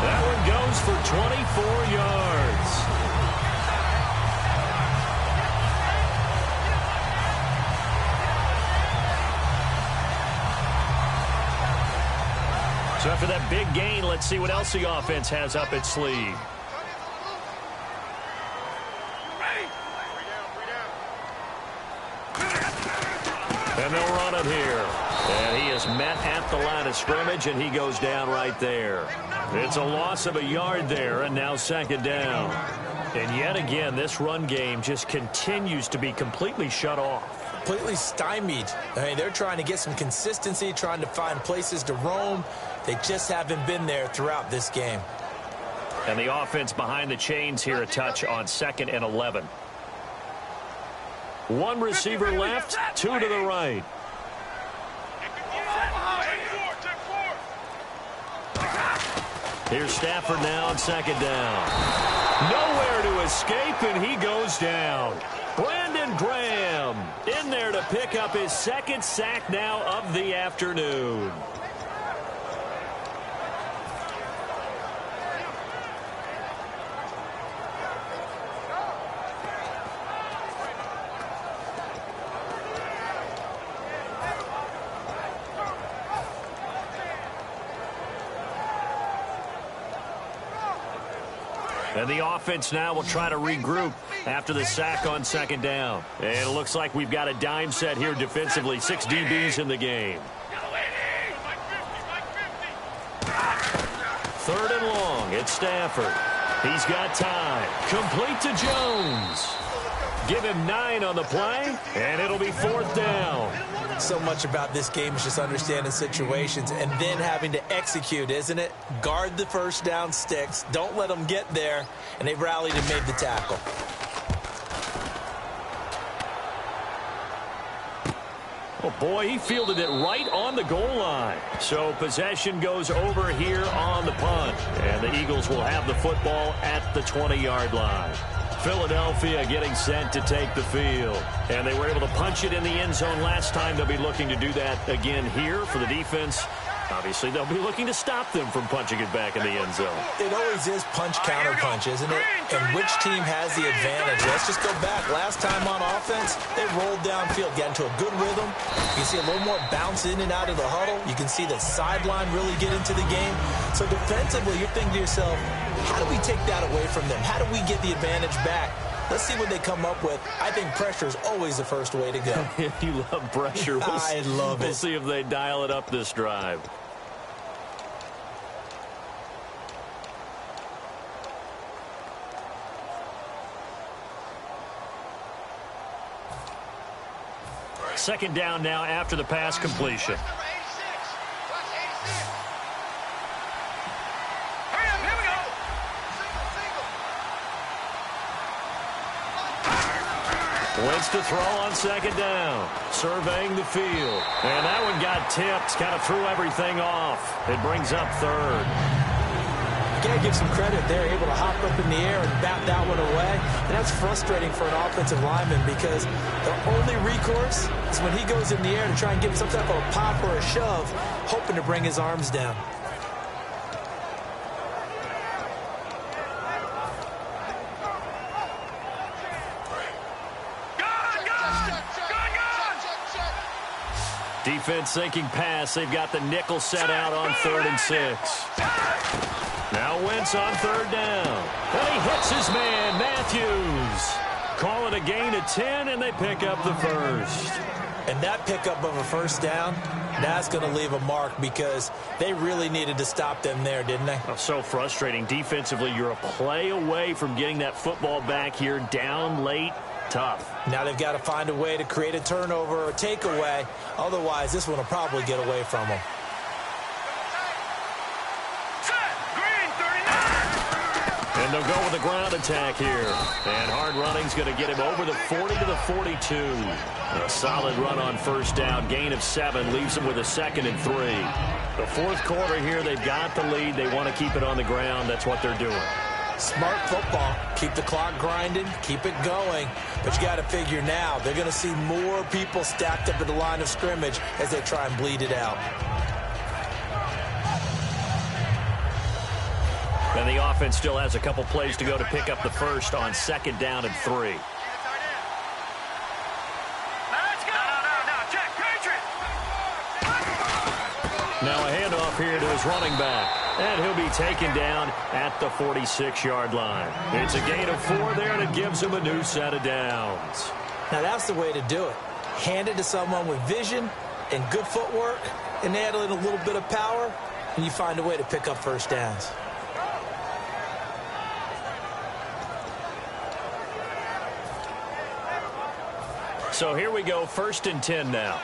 That one goes for 24 yards. So after that big gain, let's see what else the offense has up its sleeve. And they'll run it here. And he is met at the line of scrimmage, and he goes down right there. It's a loss of a yard there, and now second down. And yet again, this run game just continues to be completely shut off. Completely stymied. I mean, they're trying to get some consistency, trying to find places to roam. They just haven't been there throughout this game. And the offense behind the chains here a touch on 2nd and 11. One receiver left, two to the right. Here's Stafford now on 2nd down. Nowhere to escape, and he goes down. Brandon Graham in there to pick up his 2nd sack now of the afternoon. And the offense now will try to regroup after the sack on 2nd down. And it looks like we've got a dime set here defensively. 6 DBs in the game. 3rd and long. It's Stafford. He's got time. Complete to Jones. Give him 9 on the play, and it'll be 4th down. So much about this game is just understanding situations and then having to execute, isn't it? Guard the first down sticks. Don't let them get there. And they've rallied and made the tackle. Oh, boy, he fielded it right on the goal line. So possession goes over here on the punt. And the Eagles will have the football at the 20-yard line. Philadelphia getting sent to take the field. And they were able to punch it in the end zone last time. They'll be looking to do that again here for the defense. Obviously, they'll be looking to stop them from punching it back in the end zone. It always is punch-counter-punch, isn't it? And which team has the advantage? Let's just go back. Last time on offense, they rolled downfield, got into a good rhythm. You can see a little more bounce in and out of the huddle. You can see the sideline really get into the game. So defensively, you're thinking to yourself, how do we take that away from them? How do we get the advantage back? Let's see what they come up with. I think pressure is always the first way to go. You love pressure. I love it. We'll see if they dial it up this drive. Second down now after the pass completion. Wentz to throw on 2nd down. Surveying the field. And that one got tipped. Kind of threw everything off. It brings up 3rd. You got to give some credit. They're able to hop up in the air and bat that one away. And that's frustrating for an offensive lineman because the only recourse is when he goes in the air to try and give some type of a pop or a shove, hoping to bring his arms down. Defense thinking pass. They've got the nickel set out on 3rd and 6. Now Wentz on 3rd down. And he hits his man, Matthews. Call it a gain of 10, and they pick up the first. And that pickup of a first down, that's going to leave a mark because they really needed to stop them there, didn't they? Oh, so frustrating. Defensively, you're a play away from getting that football back here down late. Tough. Now they've got to find a way to create a turnover or takeaway. Otherwise, this one will probably get away from them. And they'll go with a ground attack here. And hard running's going to get him over the 40 to the 42. A solid run on first down. Gain of 7 leaves him with a 2nd and 3. The 4th quarter here, they've got the lead. They want to keep it on the ground. That's what they're doing. Smart football. Keep the clock grinding. Keep it going. But you got to figure now they're going to see more people stacked up at the line of scrimmage as they try and bleed it out. And the offense still has a couple plays to go to pick up the first on 2nd down and 3. Now a handoff here to his running back. And he'll be taken down at the 46-yard line. It's a gain of 4 there, and it gives him a new set of downs. Now that's the way to do it. Hand it to someone with vision and good footwork, and add in a little bit of power, and you find a way to pick up first downs. So here we go, 1st and 10 now.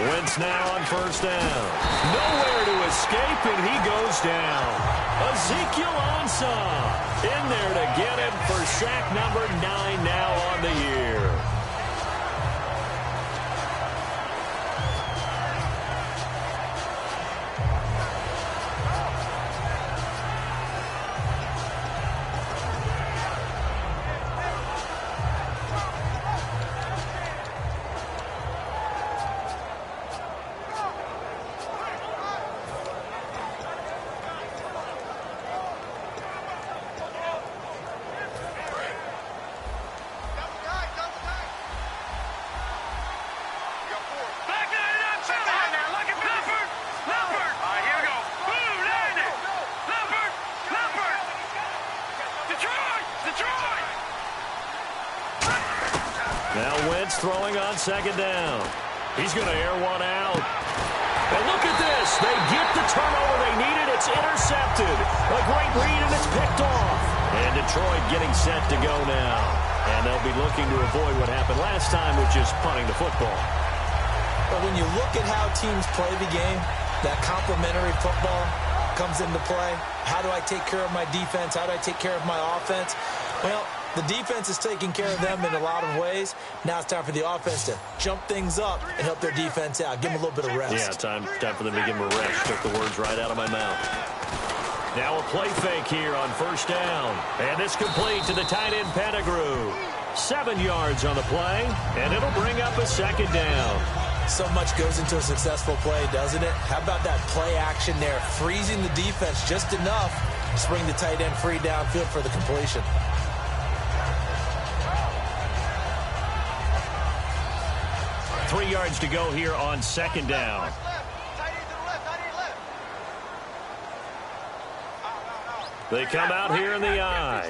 Wentz now on first down. Nowhere to escape, and he goes down. Ezekiel Ansah in there to get him for sack number 9 now on the year. Now Wentz throwing on second down. He's going to air one out. And look at this. They get the turnover they needed. It's intercepted. A great read, and it's picked off. And Detroit getting set to go now. And they'll be looking to avoid what happened last time, which is punting the football. But when you look at how teams play the game, that complementary football comes into play. How do I take care of my defense? How do I take care of my offense? Well, the defense is taking care of them in a lot of ways. Now it's time for the offense to jump things up and help their defense out. Give them a little bit of rest. Yeah, time for them to give them a rest. Took the words right out of my mouth. Now a play fake here on first down. And it's complete to the tight end Pettigrew. 7 yards on the play, and it'll bring up a second down. So much goes into a successful play, doesn't it? How about that play action there? Freezing the defense just enough to bring the tight end free downfield for the completion. 3 yards to go here on second down. They come out here in the eye.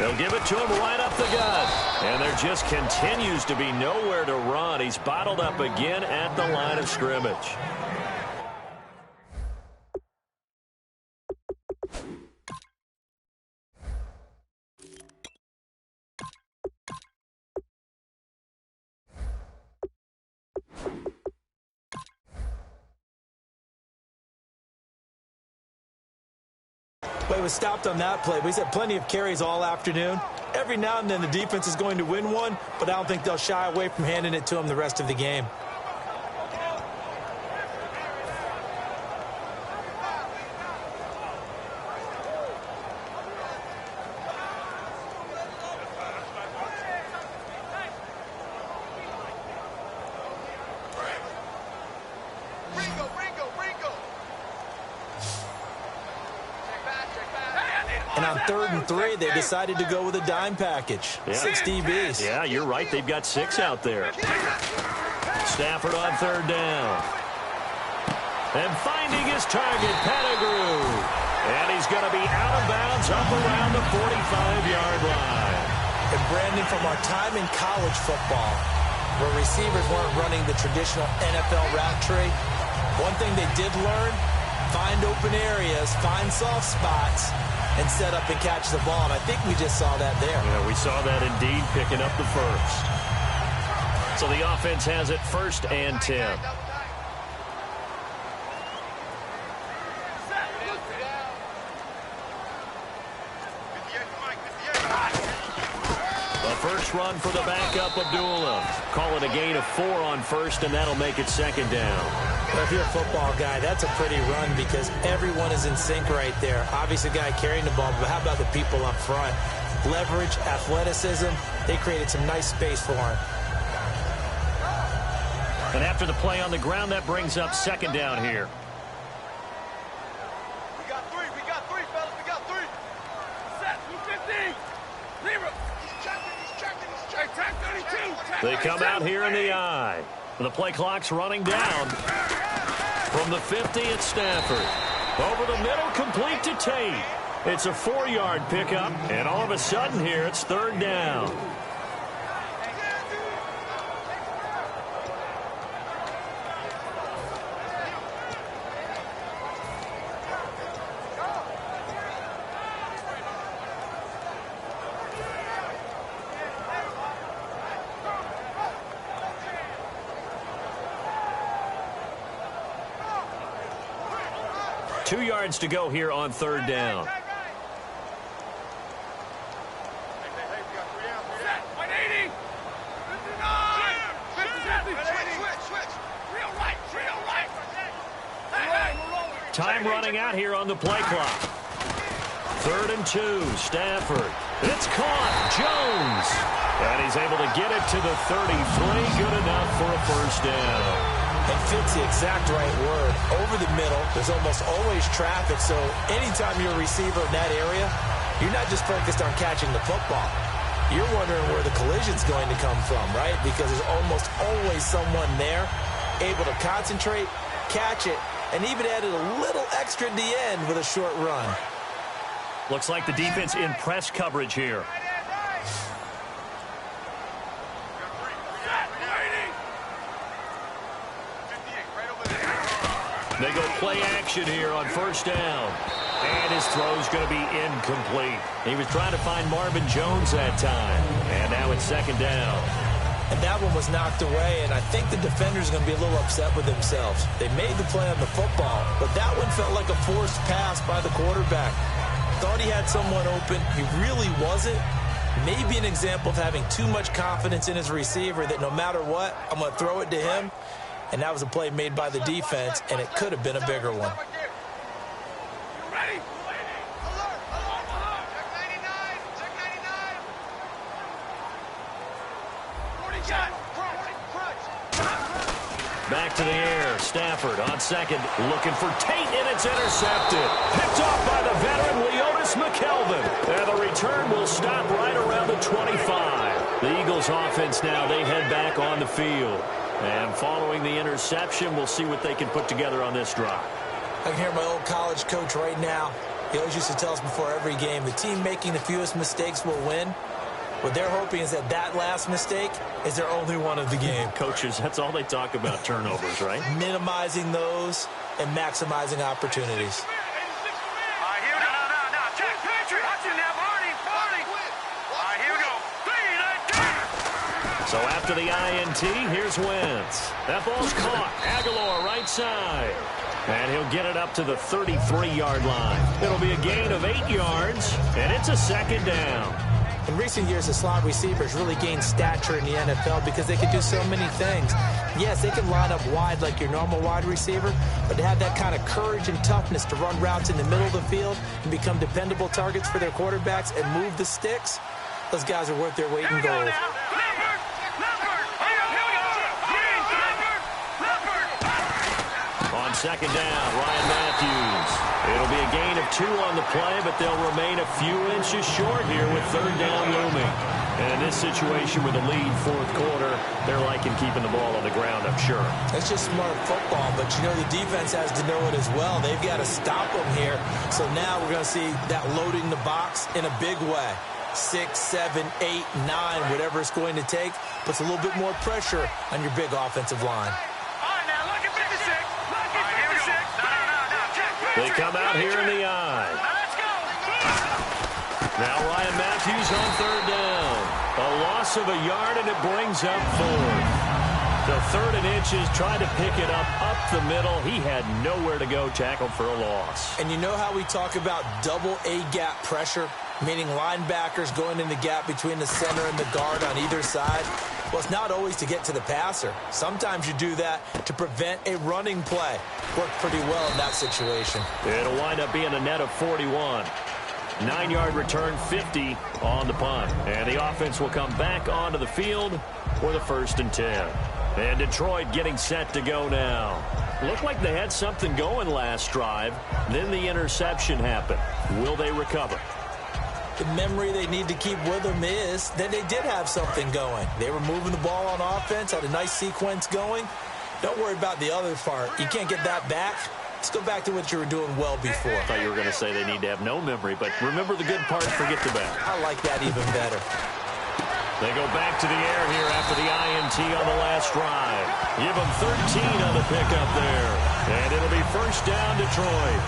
They'll give it to him right up the gut. And there just continues to be nowhere to run. He's bottled up again at the line of scrimmage. Well, he was stopped on that play, but he's had plenty of carries all afternoon. Every now and then the defense is going to win one, but I don't think they'll shy away from handing it to him the rest of the game. And on 3rd and 3, they decided to go with a dime package. Yeah. 6 DBs. Yeah, you're right. They've got 6 out there. Stafford on 3rd down. And finding his target, Pettigrew. And he's going to be out of bounds up around the 45-yard line. And Brandon, from our time in college football, where receivers weren't running the traditional NFL route tree, one thing they did learn, find open areas, find soft spots, and set up and catch the ball. And I think we just saw that there. Yeah, we saw that indeed, picking up the first. So the offense has it 1st and 10. The first run for the backup, Abdullah. Call it a gain of 4 on 1st, and that'll make it 2nd down. Well, if you're a football guy, that's a pretty run because everyone is in sync right there. Obviously, the guy carrying the ball, but how about the people up front? Leverage, athleticism, they created some nice space for him. And after the play on the ground, that brings up 2nd down here. We got 3, fellas, we got 3. Set, 250. Leave him. He's checking. Hey, 32. They come out here in the eye. The play clock's running down. From the 50, it's Stafford. Over the middle, complete to Tate. It's a 4-yard pickup, and all of a sudden here, it's 3rd down. 2 yards to go here on third down. Time running out here on the play clock. 3rd and 2, Stafford. It's caught, Jones. And he's able to get it to the 33. Good enough for a first down. And fits the exact right word. Over the middle, there's almost always traffic, so anytime you're a receiver in that area, you're not just focused on catching the football. You're wondering where the collision's going to come from, right? Because there's almost always someone there able to concentrate, catch it, and even added a little extra at the end with a short run. Looks like the defense in press coverage here. They go play action here on first down. And his throw's going to be incomplete. He was trying to find Marvin Jones that time. And now it's 2nd down. And that one was knocked away, and I think the defender's going to be a little upset with themselves. They made the play on the football, but that one felt like a forced pass by the quarterback. Thought he had someone open. He really wasn't. Maybe an example of having too much confidence in his receiver that no matter what, I'm going to throw it to him. And that was a play made by the defense, and it could have been a bigger one. Back to the air. Stafford on second, looking for Tate, and it's intercepted. Picked off by the veteran Leotis McKelvin. And the return will stop right around the 25. The Eagles offense now, they head back on the field. And following the interception, we'll see what they can put together on this drive. I can hear my old college coach right now. He always used to tell us before every game, the team making the fewest mistakes will win. What they're hoping is that that last mistake is their only one of the game. Coaches, that's all they talk about, turnovers, right? Minimizing those and maximizing opportunities. So after the INT, here's Wentz. That ball's caught. Aguilar right side. And he'll get it up to the 33-yard line. It'll be a gain of 8 yards, and it's a 2nd down. In recent years, the slot receivers really gained stature in the NFL because they can do so many things. Yes, they can line up wide like your normal wide receiver, but to have that kind of courage and toughness to run routes in the middle of the field and become dependable targets for their quarterbacks and move the sticks, those guys are worth their weight in gold. On 2nd down, Ryan Matthews. It'll be a gain of 2 on the play, but they'll remain a few inches short here with 3rd down looming. And in this situation with a lead 4th quarter, they're liking keeping the ball on the ground, I'm sure. It's just smart football, but you know the defense has to know it as well. They've got to stop them here. So now we're going to see that loading the box in a big way. 6, 7, 8, 9, whatever it's going to take, puts a little bit more pressure on your big offensive line. They come out here in the eye. Now Ryan Matthews on 3rd down. A loss of a yard, and it brings up 4th. The 3rd and inches, tried to pick it up the middle. He had nowhere to go, tackled for a loss. And you know how we talk about double A-gap pressure, meaning linebackers going in the gap between the center and the guard on either side? Well, it's not always to get to the passer. Sometimes you do that to prevent a running play. Worked pretty well in that situation. It'll wind up being a net of 41. 9-yard return, 50 on the punt. And the offense will come back onto the field for the 1st and 10. And Detroit getting set to go now. Looked like they had something going last drive. Then the interception happened. Will they recover? The memory they need to keep with them is that they did have something going. They were moving the ball on offense, had a nice sequence going. Don't worry about the other part. You can't get that back. Let's go back to what you were doing well before. I thought you were going to say they need to have no memory, but remember the good part, forget the bad. I like that even better. They go back to the air here after the INT on the last drive. Give them 13 on the pickup there. And it'll be 1st down, Detroit.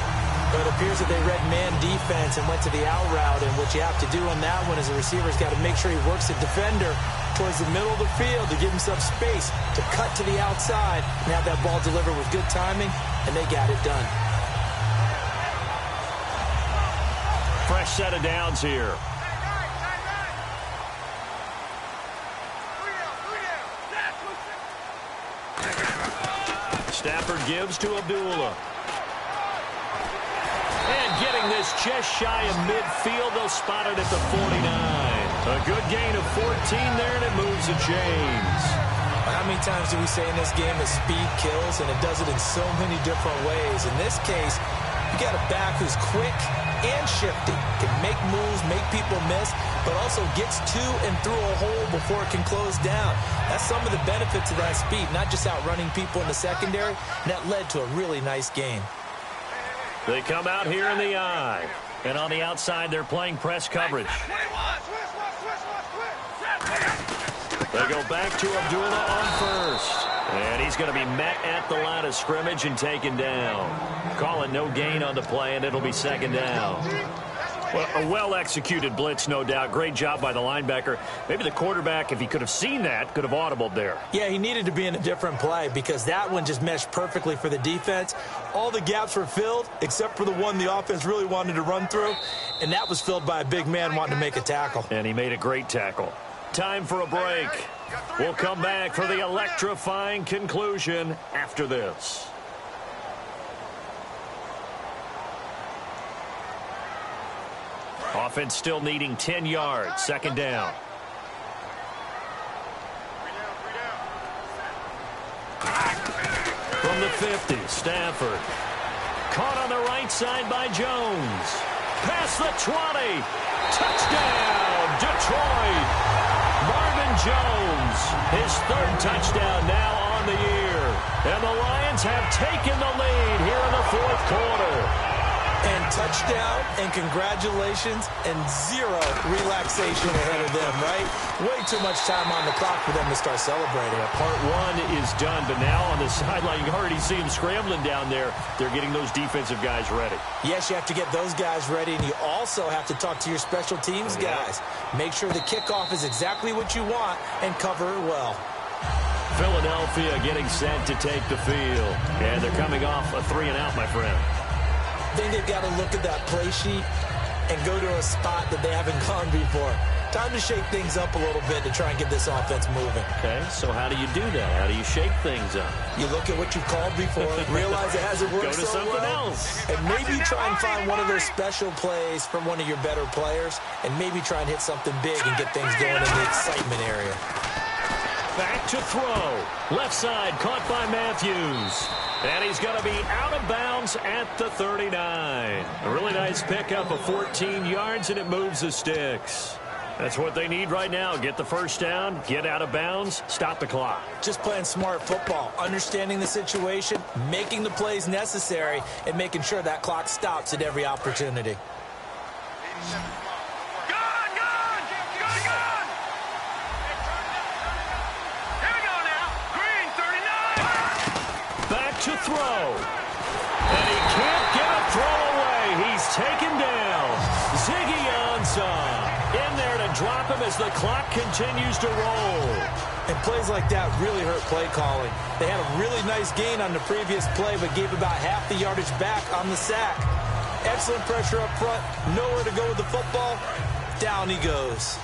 But it appears that they read man defense and went to the out route, and what you have to do on that one is the receiver's got to make sure he works the defender towards the middle of the field to give himself space to cut to the outside and have that ball delivered with good timing, and they got it done. fresh set of downs here. Stafford gives to Abdullah. And getting this just shy of midfield, they'll spot it at the 49. A good gain of 14 there, and it moves the chains. How many times do we say in this game that speed kills, and it does it in so many different ways? In this case, you got a back who's quick and shifty, can make moves, make people miss, but also gets to and through a hole before it can close down. That's some of the benefits of that speed, not just outrunning people in the secondary, and that led to a really nice game. They come out here in the eye, and on the outside they're playing press coverage. They go back to Abdullah on first. And he's going to be met at the line of scrimmage and taken down. Call it no gain on the play, and it'll be second down. Well, a well-executed blitz, no doubt. Great job by the linebacker. Maybe the quarterback, if he could have seen that, could have audibled there. Yeah, he needed to be in a different play because that one just meshed perfectly for the defense. All the gaps were filled except for the one the offense really wanted to run through, and that was filled by a big man wanting to make a tackle. And he made a great tackle. Time for a break. We'll come back for the electrifying conclusion after this. Offense still needing 10 yards. Second down. From the 50, Stafford. Caught on the right side by Jones. Past the 20. Touchdown, Detroit. Marvin Jones, his third touchdown now on the year. And the Lions have taken the lead here in the fourth quarter. And touchdown, and congratulations, and zero relaxation ahead of them, right? Way too much time on the clock for them to start celebrating. Part one is done, but now on the sideline, you can already see them scrambling down there. They're getting those defensive guys ready. Yes, you have to get those guys ready, and you also have to talk to your special teams guys. Make sure the kickoff is exactly what you want and cover it well. Philadelphia getting set to take the field. And they're coming off a 3-and-out, my friend. I think they've got to look at that play sheet and go to a spot that they haven't gone before. Time to shake things up a little bit to try and get this offense moving. Okay, so how do you do that? How do you shake things up? You look at what you've called before, realize it hasn't worked so well. Go to something else. And maybe try and find one of those special plays from one of your better players, and maybe try and hit something big and get things going in the excitement area. Back to throw. Left side caught by Matthews. And he's going to be out of bounds at the 39. A really nice pickup of 14 yards, and it moves the sticks. That's what they need right now. Get the first down, get out of bounds, stop the clock. Just playing smart football, understanding the situation, making the plays necessary, and making sure that clock stops at every opportunity. To throw. And he can't get a throw away. He's taken down. Ziggy Ansah in there to drop him as the clock continues to roll. And plays like that really hurt play calling. They had a really nice gain on the previous play, but gave about half the yardage back on the sack. Excellent pressure up front. Nowhere to go with the football. Down he goes.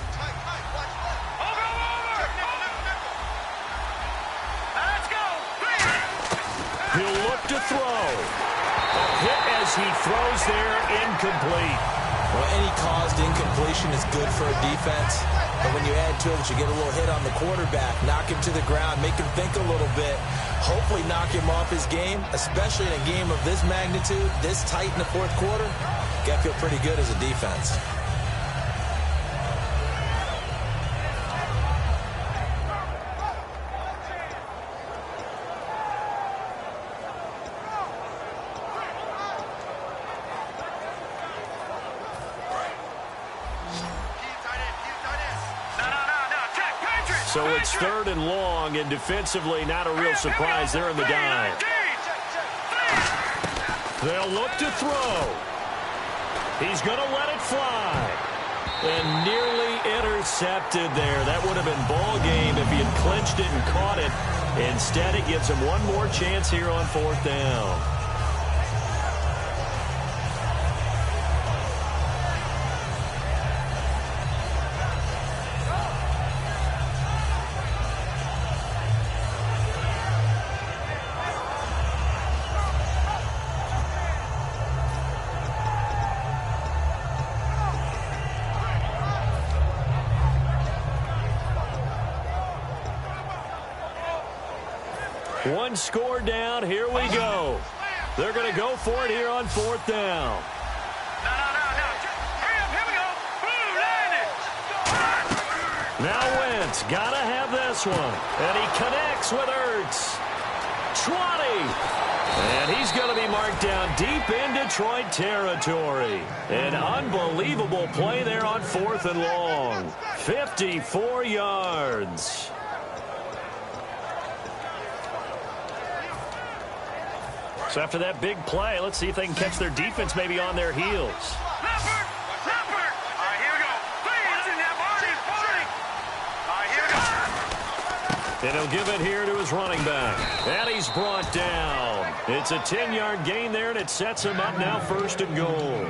He'll look to throw. A hit as he throws there, incomplete. Well, any caused incompletion is good for a defense. But when you add to it that you get a little hit on the quarterback, knock him to the ground, make him think a little bit, hopefully knock him off his game, especially in a game of this magnitude, this tight in the fourth quarter, you got to feel pretty good as a defense. So it's third and long, and defensively not a real surprise. They're in the dime. They'll look to throw. He's going to let it fly. And nearly intercepted there. That would have been ball game if he had clinched it and caught it. Instead, it gives him one more chance here on fourth down. One score down. Here we go. They're going to go for it here on 4th down. No. Hurry up, here we go. Boom, landed. Now Wentz got to have this one. And he connects with Ertz. 20. And he's going to be marked down deep in Detroit territory. An unbelievable play there on 4th and long. 54 yards. So after that big play, let's see if they can catch their defense maybe on their heels. Leopard. All right, here we go. Please, in that party. All right, here we go. And he'll give it here to his running back. And he's brought down. It's a 10-yard gain there, and it sets him up now 1st and goal.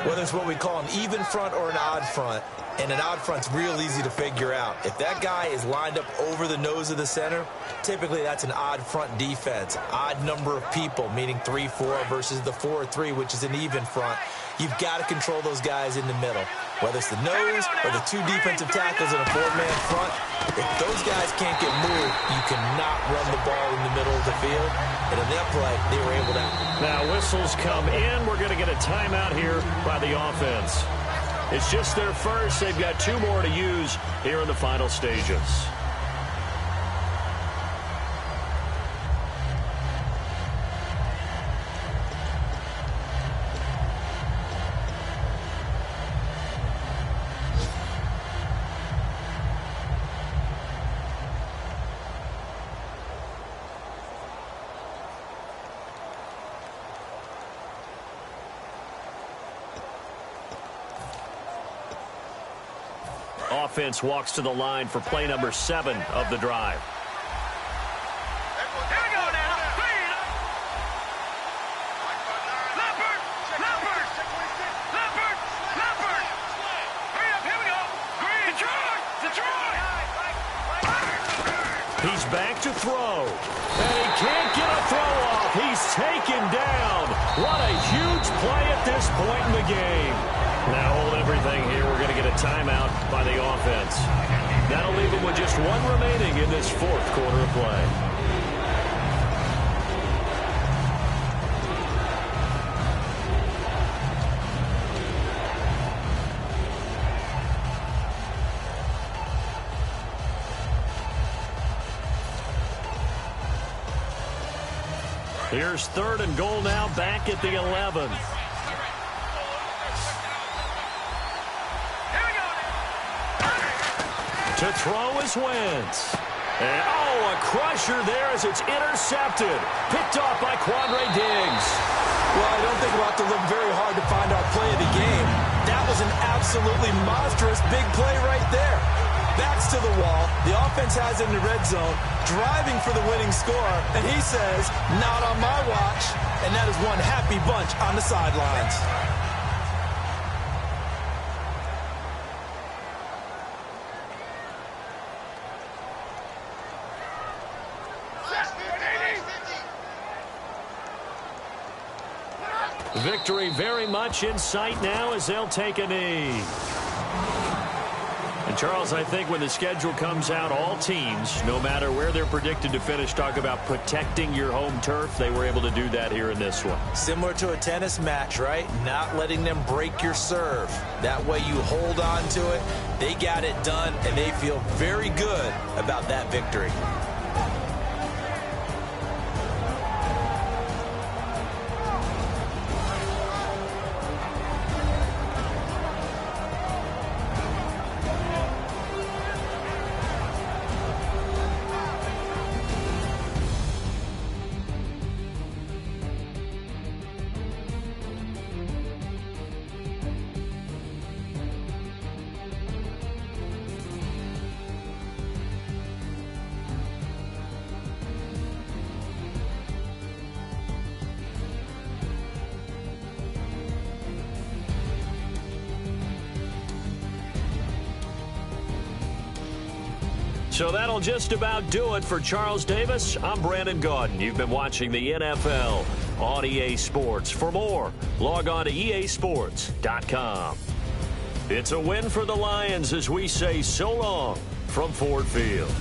Whether it's what we call an even front or an odd front, and an odd front's real easy to figure out. If that guy is lined up over the nose of the center, typically that's an odd front defense. Odd number of people, meaning 3-4 versus the 4-3, which is an even front. You've got to control those guys in the middle. Whether it's the nose or the 2 defensive tackles in a 4-man front, if those guys can't get moved, you cannot run the ball in the middle of the field. And in that play, they were able to. Now whistles come in. We're going to get a timeout here by the offense. It's just their first. They've got 2 more to use here in the final stages. Offense walks to the line for play number 7 of the drive. Here we go now. Please. Leopard. Hurry up, here we go. Green. Detroit. He's back to throw. And he can't get a throw off. He's taken down. What a huge play at this point in the game. Now hold everything here. We're going to get a timeout by the offense. That'll leave them with just 1 remaining in this 4th quarter of play. Here's 3rd and goal now, back at the 11. To throw is Wentz. And, a crusher there as it's intercepted. Picked off by Quandre Diggs. Well, I don't think we'll have to look very hard to find our play of the game. That was an absolutely monstrous big play right there. Backs to the wall. The offense has it in the red zone, driving for the winning score. And he says, not on my watch. And that is one happy bunch on the sidelines. Victory very much in sight now as they'll take a knee. And Charles, I think when the schedule comes out, all teams, no matter where they're predicted to finish, talk about protecting your home turf. They were able to do that here in this one. Similar to a tennis match, right? Not letting them break your serve. That way you hold on to it. They got it done, and they feel very good about that victory. So that'll just about do it for Charles Davis. I'm Brandon Gaudin. You've been watching the NFL on EA Sports. For more, log on to easports.com. It's a win for the Lions as we say so long from Ford Field.